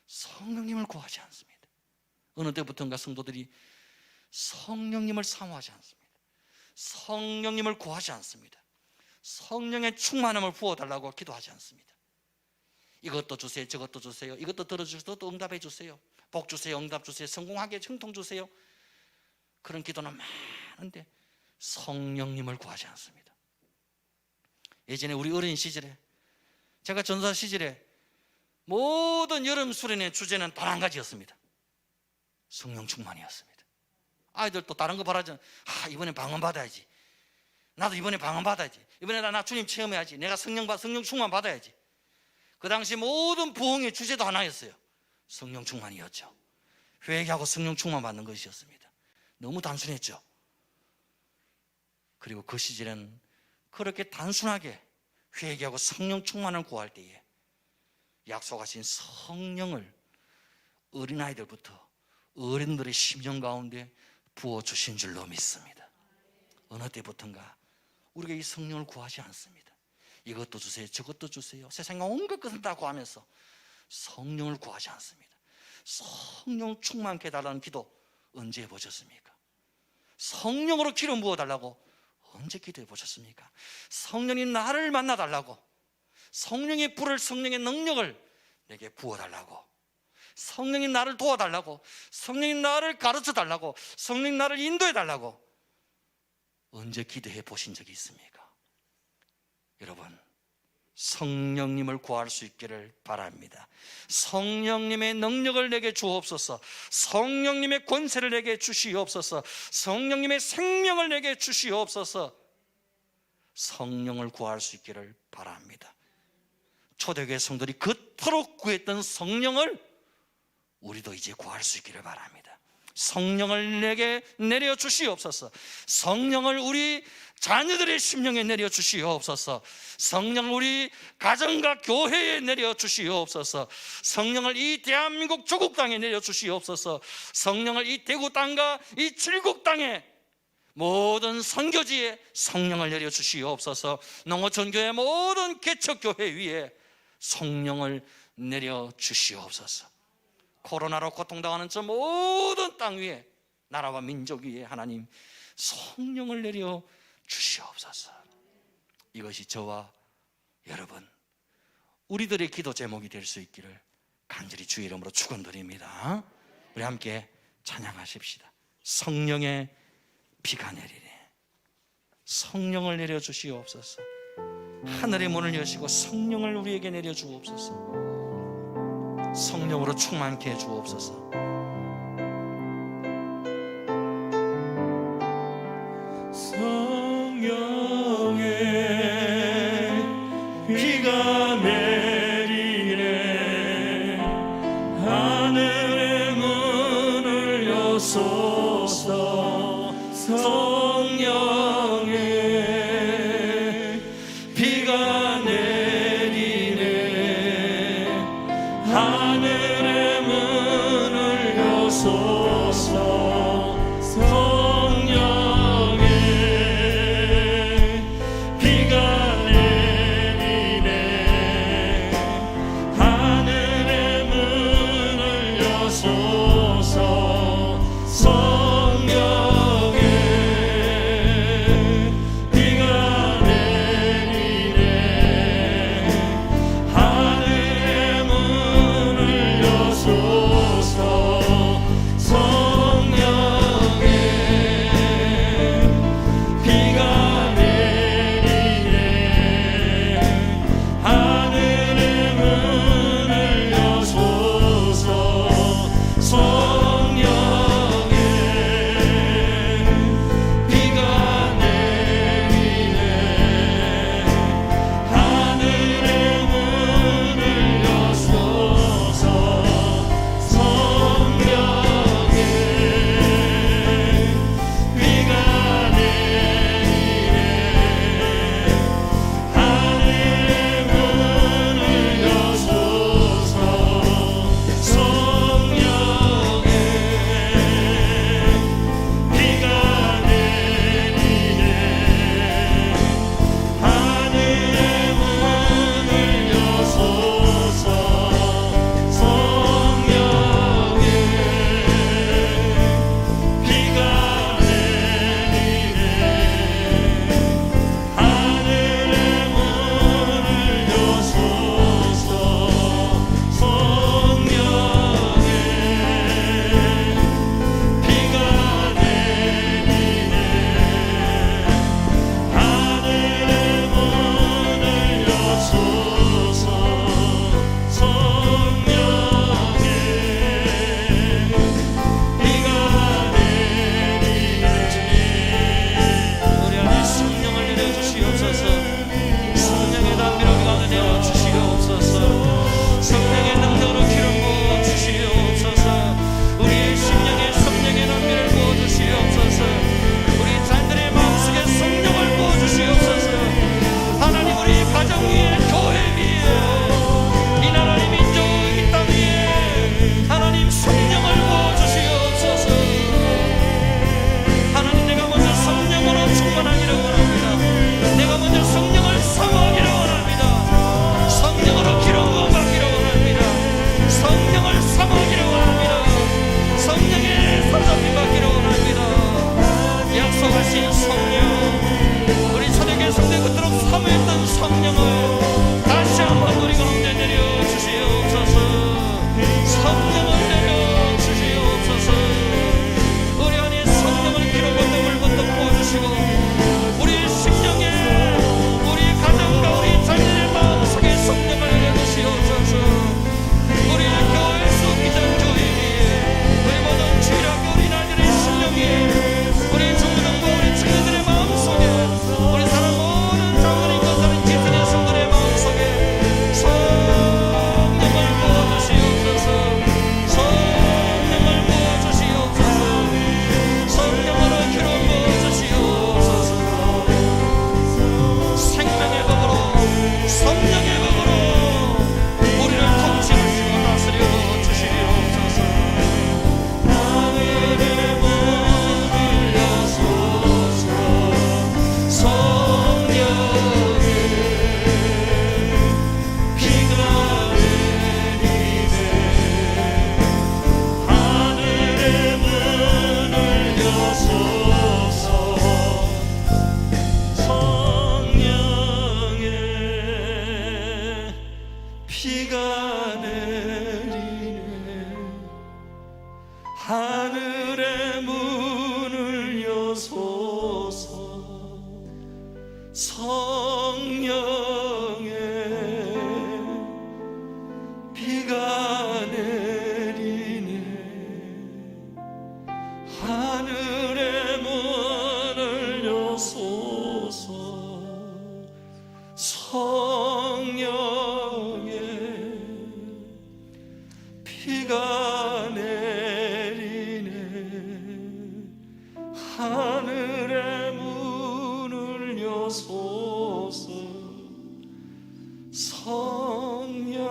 성령님을 구하지 않습니다. 어느 때부터인가 성도들이 성령님을 사모하지 않습니다. 성령님을 구하지 않습니다. 성령의 충만함을 부어달라고 기도하지 않습니다. 이것도 주세요, 저것도 주세요, 이것도 들어주셔서 또 응답해 주세요, 복 주세요, 응답 주세요, 성공하게 형통 주세요. 그런 기도는 많은데 성령님을 구하지 않습니다. 예전에 우리 어린 시절에, 제가 전도사 시절에 모든 여름 수련의 주제는 단 한 가지였습니다. 성령 충만이었습니다. 아이들도 다른 거 바라지, 이번에 방언 받아야지, 나도 이번에 방언 받아야지, 이번에 나 주님 체험해야지, 내가 성령 충만 받아야지. 그 당시 모든 부흥의 주제도 하나였어요. 성령 충만이었죠. 회개하고 성령 충만 받는 것이었습니다. 너무 단순했죠. 그리고 그 시절엔 그렇게 단순하게 회개하고 성령 충만을 구할 때에 약속하신 성령을 어린아이들부터 어른들의 심령 가운데 부어주신 줄로 믿습니다. 어느 때부턴가 우리가 이 성령을 구하지 않습니다. 이것도 주세요, 저것도 주세요, 세상에 온갖 것을 다 구하면서 성령을 구하지 않습니다. 성령 충만케 해달라는 기도 언제 해보셨습니까? 성령으로 기름 부어달라고 언제 기도해 보셨습니까? 성령이 나를 만나달라고, 성령의 불을, 성령의 능력을 내게 부어달라고, 성령이 나를 도와달라고, 성령이 나를 가르쳐달라고, 성령이 나를 인도해달라고 언제 기도해 보신 적이 있습니까? 여러분, 성령님을 구할 수 있기를 바랍니다. 성령님의 능력을 내게 주옵소서. 성령님의 권세를 내게 주시옵소서. 성령님의 생명을 내게 주시옵소서. 성령을 구할 수 있기를 바랍니다. 초대교회 성도들이 그토록 구했던 성령을 우리도 이제 구할 수 있기를 바랍니다. 성령을 내게 내려 주시옵소서. 성령을 우리 자녀들의 심령에 내려 주시옵소서. 성령을 우리 가정과 교회에 내려 주시옵소서. 성령을 이 대한민국 조국 땅에 내려 주시옵소서. 성령을 이 대구 땅과 이 칠곡 땅에 모든 선교지에 성령을 내려 주시옵소서. 농어촌 교회 모든 개척 교회 위에 성령을 내려 주시옵소서. 코로나로 고통당하는 저 모든 땅 위에, 나라와 민족 위에 하나님 성령을 내려 주시옵소서. 이것이 저와 여러분 우리들의 기도 제목이 될 수 있기를 간절히 주의 이름으로 축원드립니다. 우리 함께 찬양하십시다. 성령의 비가 내리네. 성령을 내려 주시옵소서. 하늘의 문을 여시고 성령을 우리에게 내려 주옵소서. 성령으로 충만케 해 주옵소서. 성령의 비가 내리네. 하늘의 문을 여소서. 성령의 비가 내리네. 하늘의 문을 여소서. 성령의 비가 내리네. 하늘의 문을 여소서. 성령의 비가 내리네. 하늘의 문을 여소서. 성령의 하늘의 문을 여소서. 성령의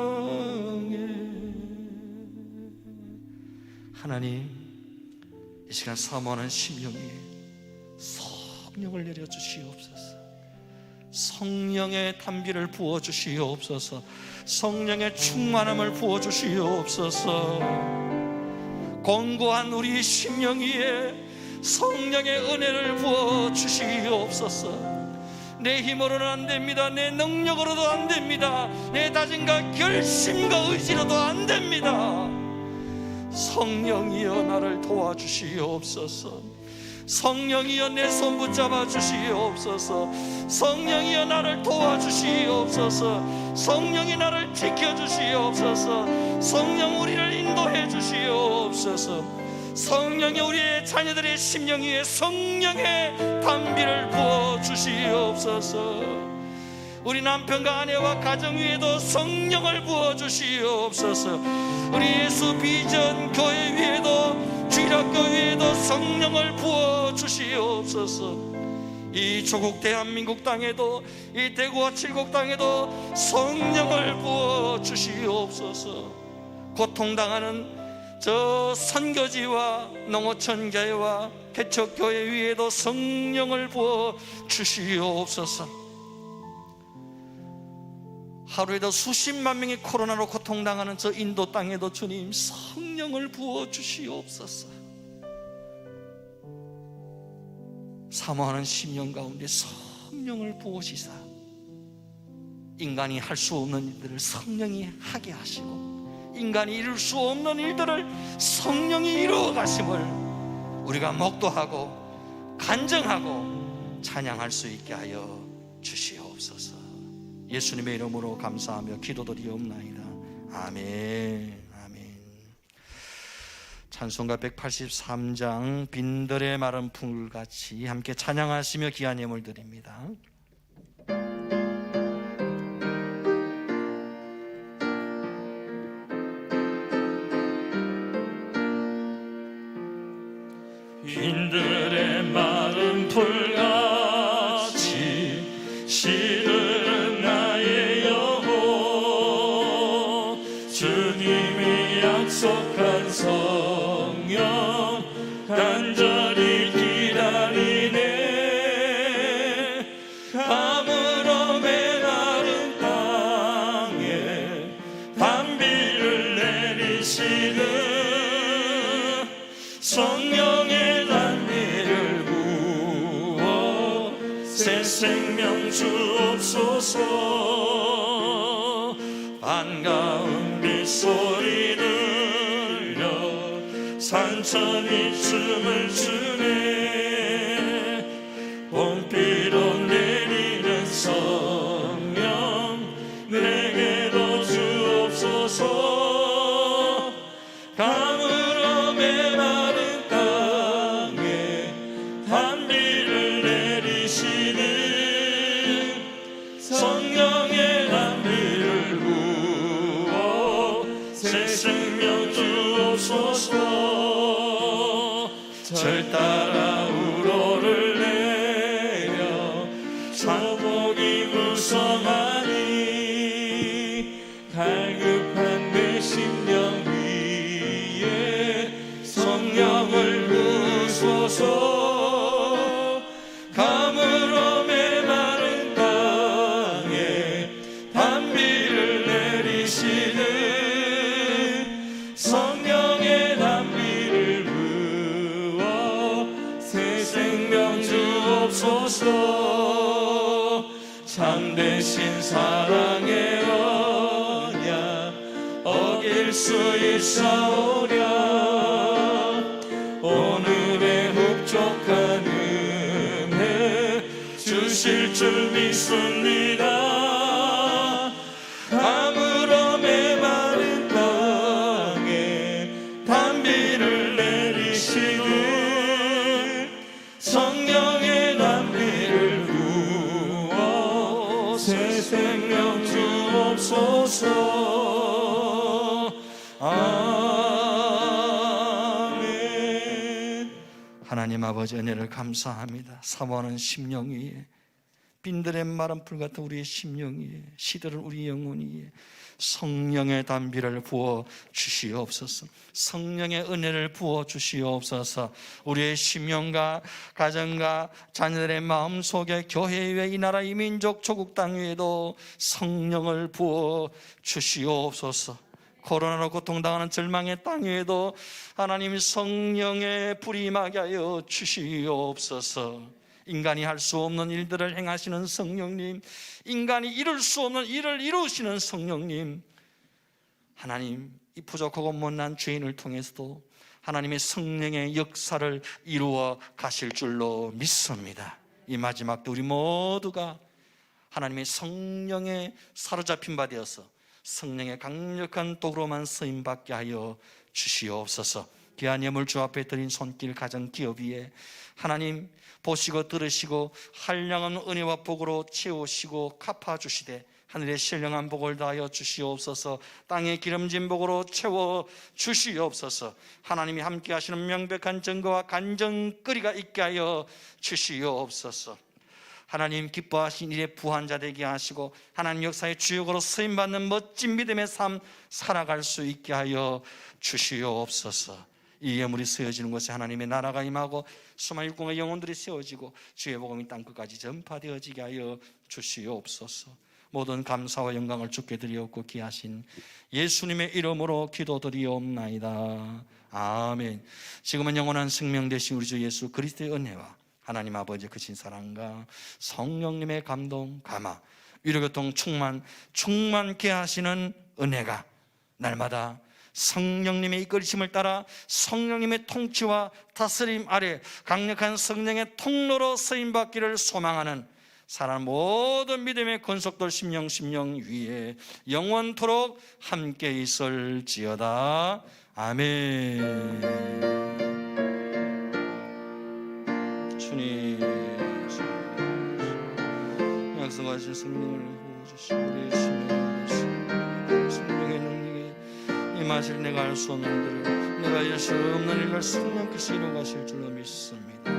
하나님, 이 시간 사모하는 심령에 성령을 내려주시옵소서. 성령의 담비를 부어주시옵소서. 성령의 충만함을 부어주시옵소서. 공고한 우리 심령 위에 성령의 은혜를 부어주시옵소서. 내 힘으로는 안 됩니다. 내 능력으로도 안 됩니다. 내 다짐과 결심과 의지로도 안 됩니다. 성령이여 나를 도와주시옵소서. 성령이여 내 손 붙잡아 주시옵소서. 성령이여 나를 도와주시옵소서. 성령이 나를 지켜주시옵소서. 성령 우리를 인도해 주시옵소서. 성령이 우리의 자녀들의 심령 위에 성령의 담비를 부어 주시옵소서. 우리 남편과 아내와 가정 위에도 성령을 부어 주시옵소서. 우리 예수 비전 교회 위에도 주일학교 위에도 성령을 부어 주시옵소서. 이 조국 대한민국 땅에도 이 대구와 칠곡 땅에도 성령을 부어 주시옵소서. 고통당하는 저 선교지와 농어촌 교회와 개척 교회 위에도 성령을 부어 주시옵소서. 하루에도 수십만 명이 코로나로 고통당하는 저 인도 땅에도 주님 성령을 부어 주시옵소서. 사모하는 심령 가운데 성령을 부으시사 인간이 할 수 없는 일들을 성령이 하게 하시고 인간이 이룰 수 없는 일들을 성령이 이루어 가심을 우리가 목도하고 간증하고 찬양할 수 있게 하여 주시옵소서. 예수님의 이름으로 감사하며 기도드리옵나이다. 아멘. 아멘. 찬송가 183장 빈들의 마른 풀같이 함께 찬양하시며 귀한 예물 드립니다. 빈들의 마른 풀같이 시들은 나의 영혼 주님이 약속한 성령 간절히 기다리네. 가물어 메마른 땅에 단비를 내리시는 성령의 단비를 부어 새 생명 주옵소서. 반가운 빗소리 들려 산천이 춤을 추네. 봄비로 내리는 성령 내게도 주옵소서. 가물어 메마른 땅에 단비를 내리시는 성령의 단비를 부어 새 생명 주옵소서. 절 따라 우로를 내려 사복이 무성하니 갈급한 내 심령 성령을 부소서. 가물어 메마른 땅에 단비를 내리시는 성령의 단비를 부어 새 생명 주옵소서. 참되신 사랑의 언약 어길 수 있사오랴. 오늘의 흡족한 은혜 주실 줄 믿습니다. 가물어 메마른 땅에 단비를 내리시는 성령의 단비를 부어 새 생명 주옵소서. 아멘. 하나님 아버지 은혜를 감사합니다. 사모하는 심령 위에, 빈들의 마른 풀 같은 우리의 심령 위에, 시들은 우리 영혼 위에 성령의 단비를 부어 주시옵소서. 성령의 은혜를 부어 주시옵소서. 우리의 심령과 가정과 자녀들의 마음속에 교회 외 이 나라 이 민족 조국 땅 위에도 성령을 부어 주시옵소서. 코로나로 고통당하는 절망의 땅 위에도 하나님 성령의 불이 임하게 하여 주시옵소서. 인간이 할 수 없는 일들을 행하시는 성령님, 인간이 이룰 수 없는 일을 이루시는 성령님, 하나님 이 부족하고 못난 죄인을 통해서도 하나님의 성령의 역사를 이루어 가실 줄로 믿습니다. 이 마지막 때 우리 모두가 하나님의 성령에 사로잡힌 바 되어서 성령의 강력한 도구로만 쓰임받게 하여 주시옵소서. 귀한 예물 주 앞에 드린 손길 가정 기업 위에 하나님 보시고 들으시고 한량한 은혜와 복으로 채우시고 갚아주시되 하늘의 신령한 복을 다하여 주시옵소서. 땅의 기름진 복으로 채워 주시옵소서. 하나님이 함께 하시는 명백한 증거와 간증거리가 있게 하여 주시옵소서. 하나님 기뻐하신 일에 부한자 되게 하시고 하나님 역사의 주역으로 쓰임받는 멋진 믿음의 삶 살아갈 수 있게 하여 주시옵소서. 이 예물이 세워지는 곳에 하나님의 나라가 임하고 수많은 육공의 영혼들이 세워지고 주의 복음이 땅끝까지 전파되어지게 하여 주시옵소서. 모든 감사와 영광을 주께 드리옵고 귀하신 예수님의 이름으로 기도드리옵나이다. 아멘. 지금은 영원한 생명 되신 우리 주 예수 그리스도의 은혜와 하나님 아버지의 크신 사랑과 성령님의 감동 감화 위로교통 충만케 하시는 은혜가 날마다 성령님의 이끌심을 따라 성령님의 통치와 다스림 아래 강력한 성령의 통로로 쓰임받기를 소망하는 사람 모든 믿음의 권속들 심령 위에 영원토록 함께 있을지어다. 아멘. 주님 약속하신 성령을 부어주시고 우리의 성령의 능력에 임하실 내가 알 수 없는 일을 내가 할 수 없는 일을 성령께서 이루어가실 줄로 믿습니다.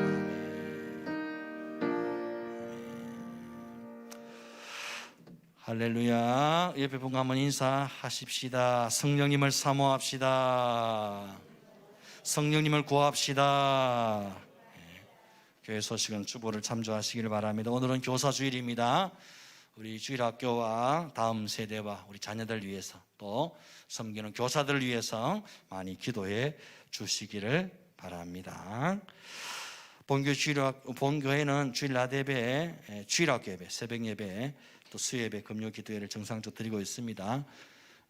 할렐루야. 옆에 분과 한번 인사하십시다. 성령님을 사모합시다. 성령님을 구합시다. 교회 소식은 주보를 참조하시길 바랍니다. 오늘은 교사주일입니다. 우리 주일학교와 다음 세대와 우리 자녀들 위해서 또 섬기는 교사들 위해서 많이 기도해 주시기를 바랍니다. 본교회는 주일 낮 예배, 주일학교 예배, 새벽 예배, 또 수예배, 금요 기도회를 정상적으로 드리고 있습니다.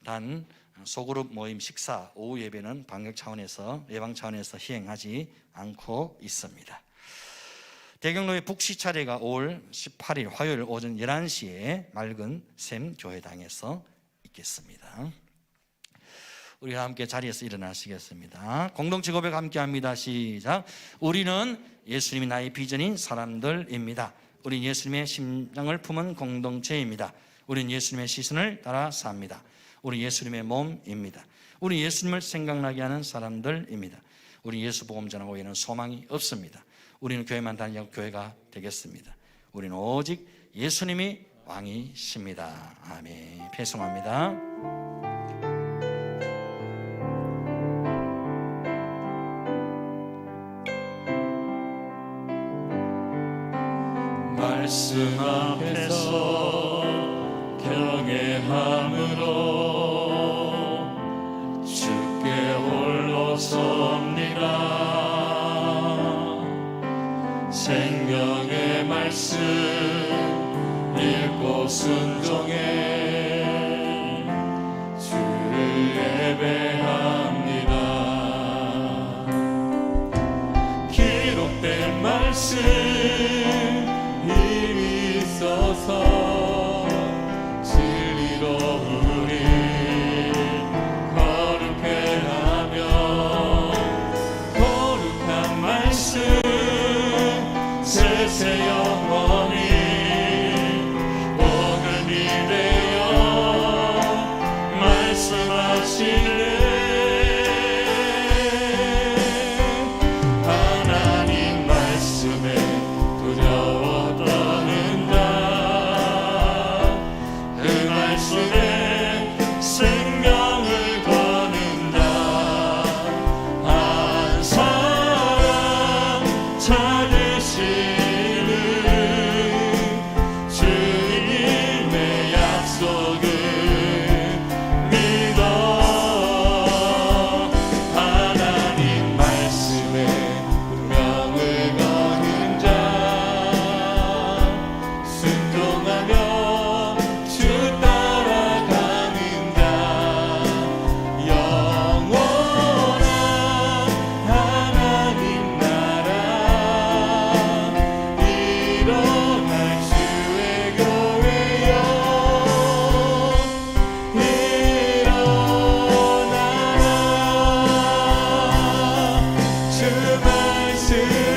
단 소그룹 모임 식사, 오후 예배는 방역 차원에서 예방 차원에서 시행하지 않고 있습니다. 대경로의 북시 차례가 5월 18일 화요일 오전 11시에 맑은 샘 교회당에서 있겠습니다. 우리 함께 자리에서 일어나시겠습니다. 공동체 고백 함께 합니다. 시작. 우리는 예수님이 나의 비전인 사람들입니다. 우린 예수님의 심장을 품은 공동체입니다. 우린 예수님의 시선을 따라 삽니다. 우리 예수님의 몸입니다. 우리 예수님을 생각나게 하는 사람들입니다. 우리 예수 복음 전하고 외에는 소망이 없습니다. 우리는 교회만 다니고 교회가 되겠습니다. 우리는 오직 예수님이 왕이십니다. 아멘. 배송합니다. 말씀 앞에서 경외함으로 주께 홀로 섭니다. 생명의 말씀 읽고 순종해 주를 예배합니다. 기록된 말씀 힘이 있어서 진리로 우리 거룩해 하며 거룩한 말씀 세세 영원히 복을 믿으여 말씀하시네. 하나님 주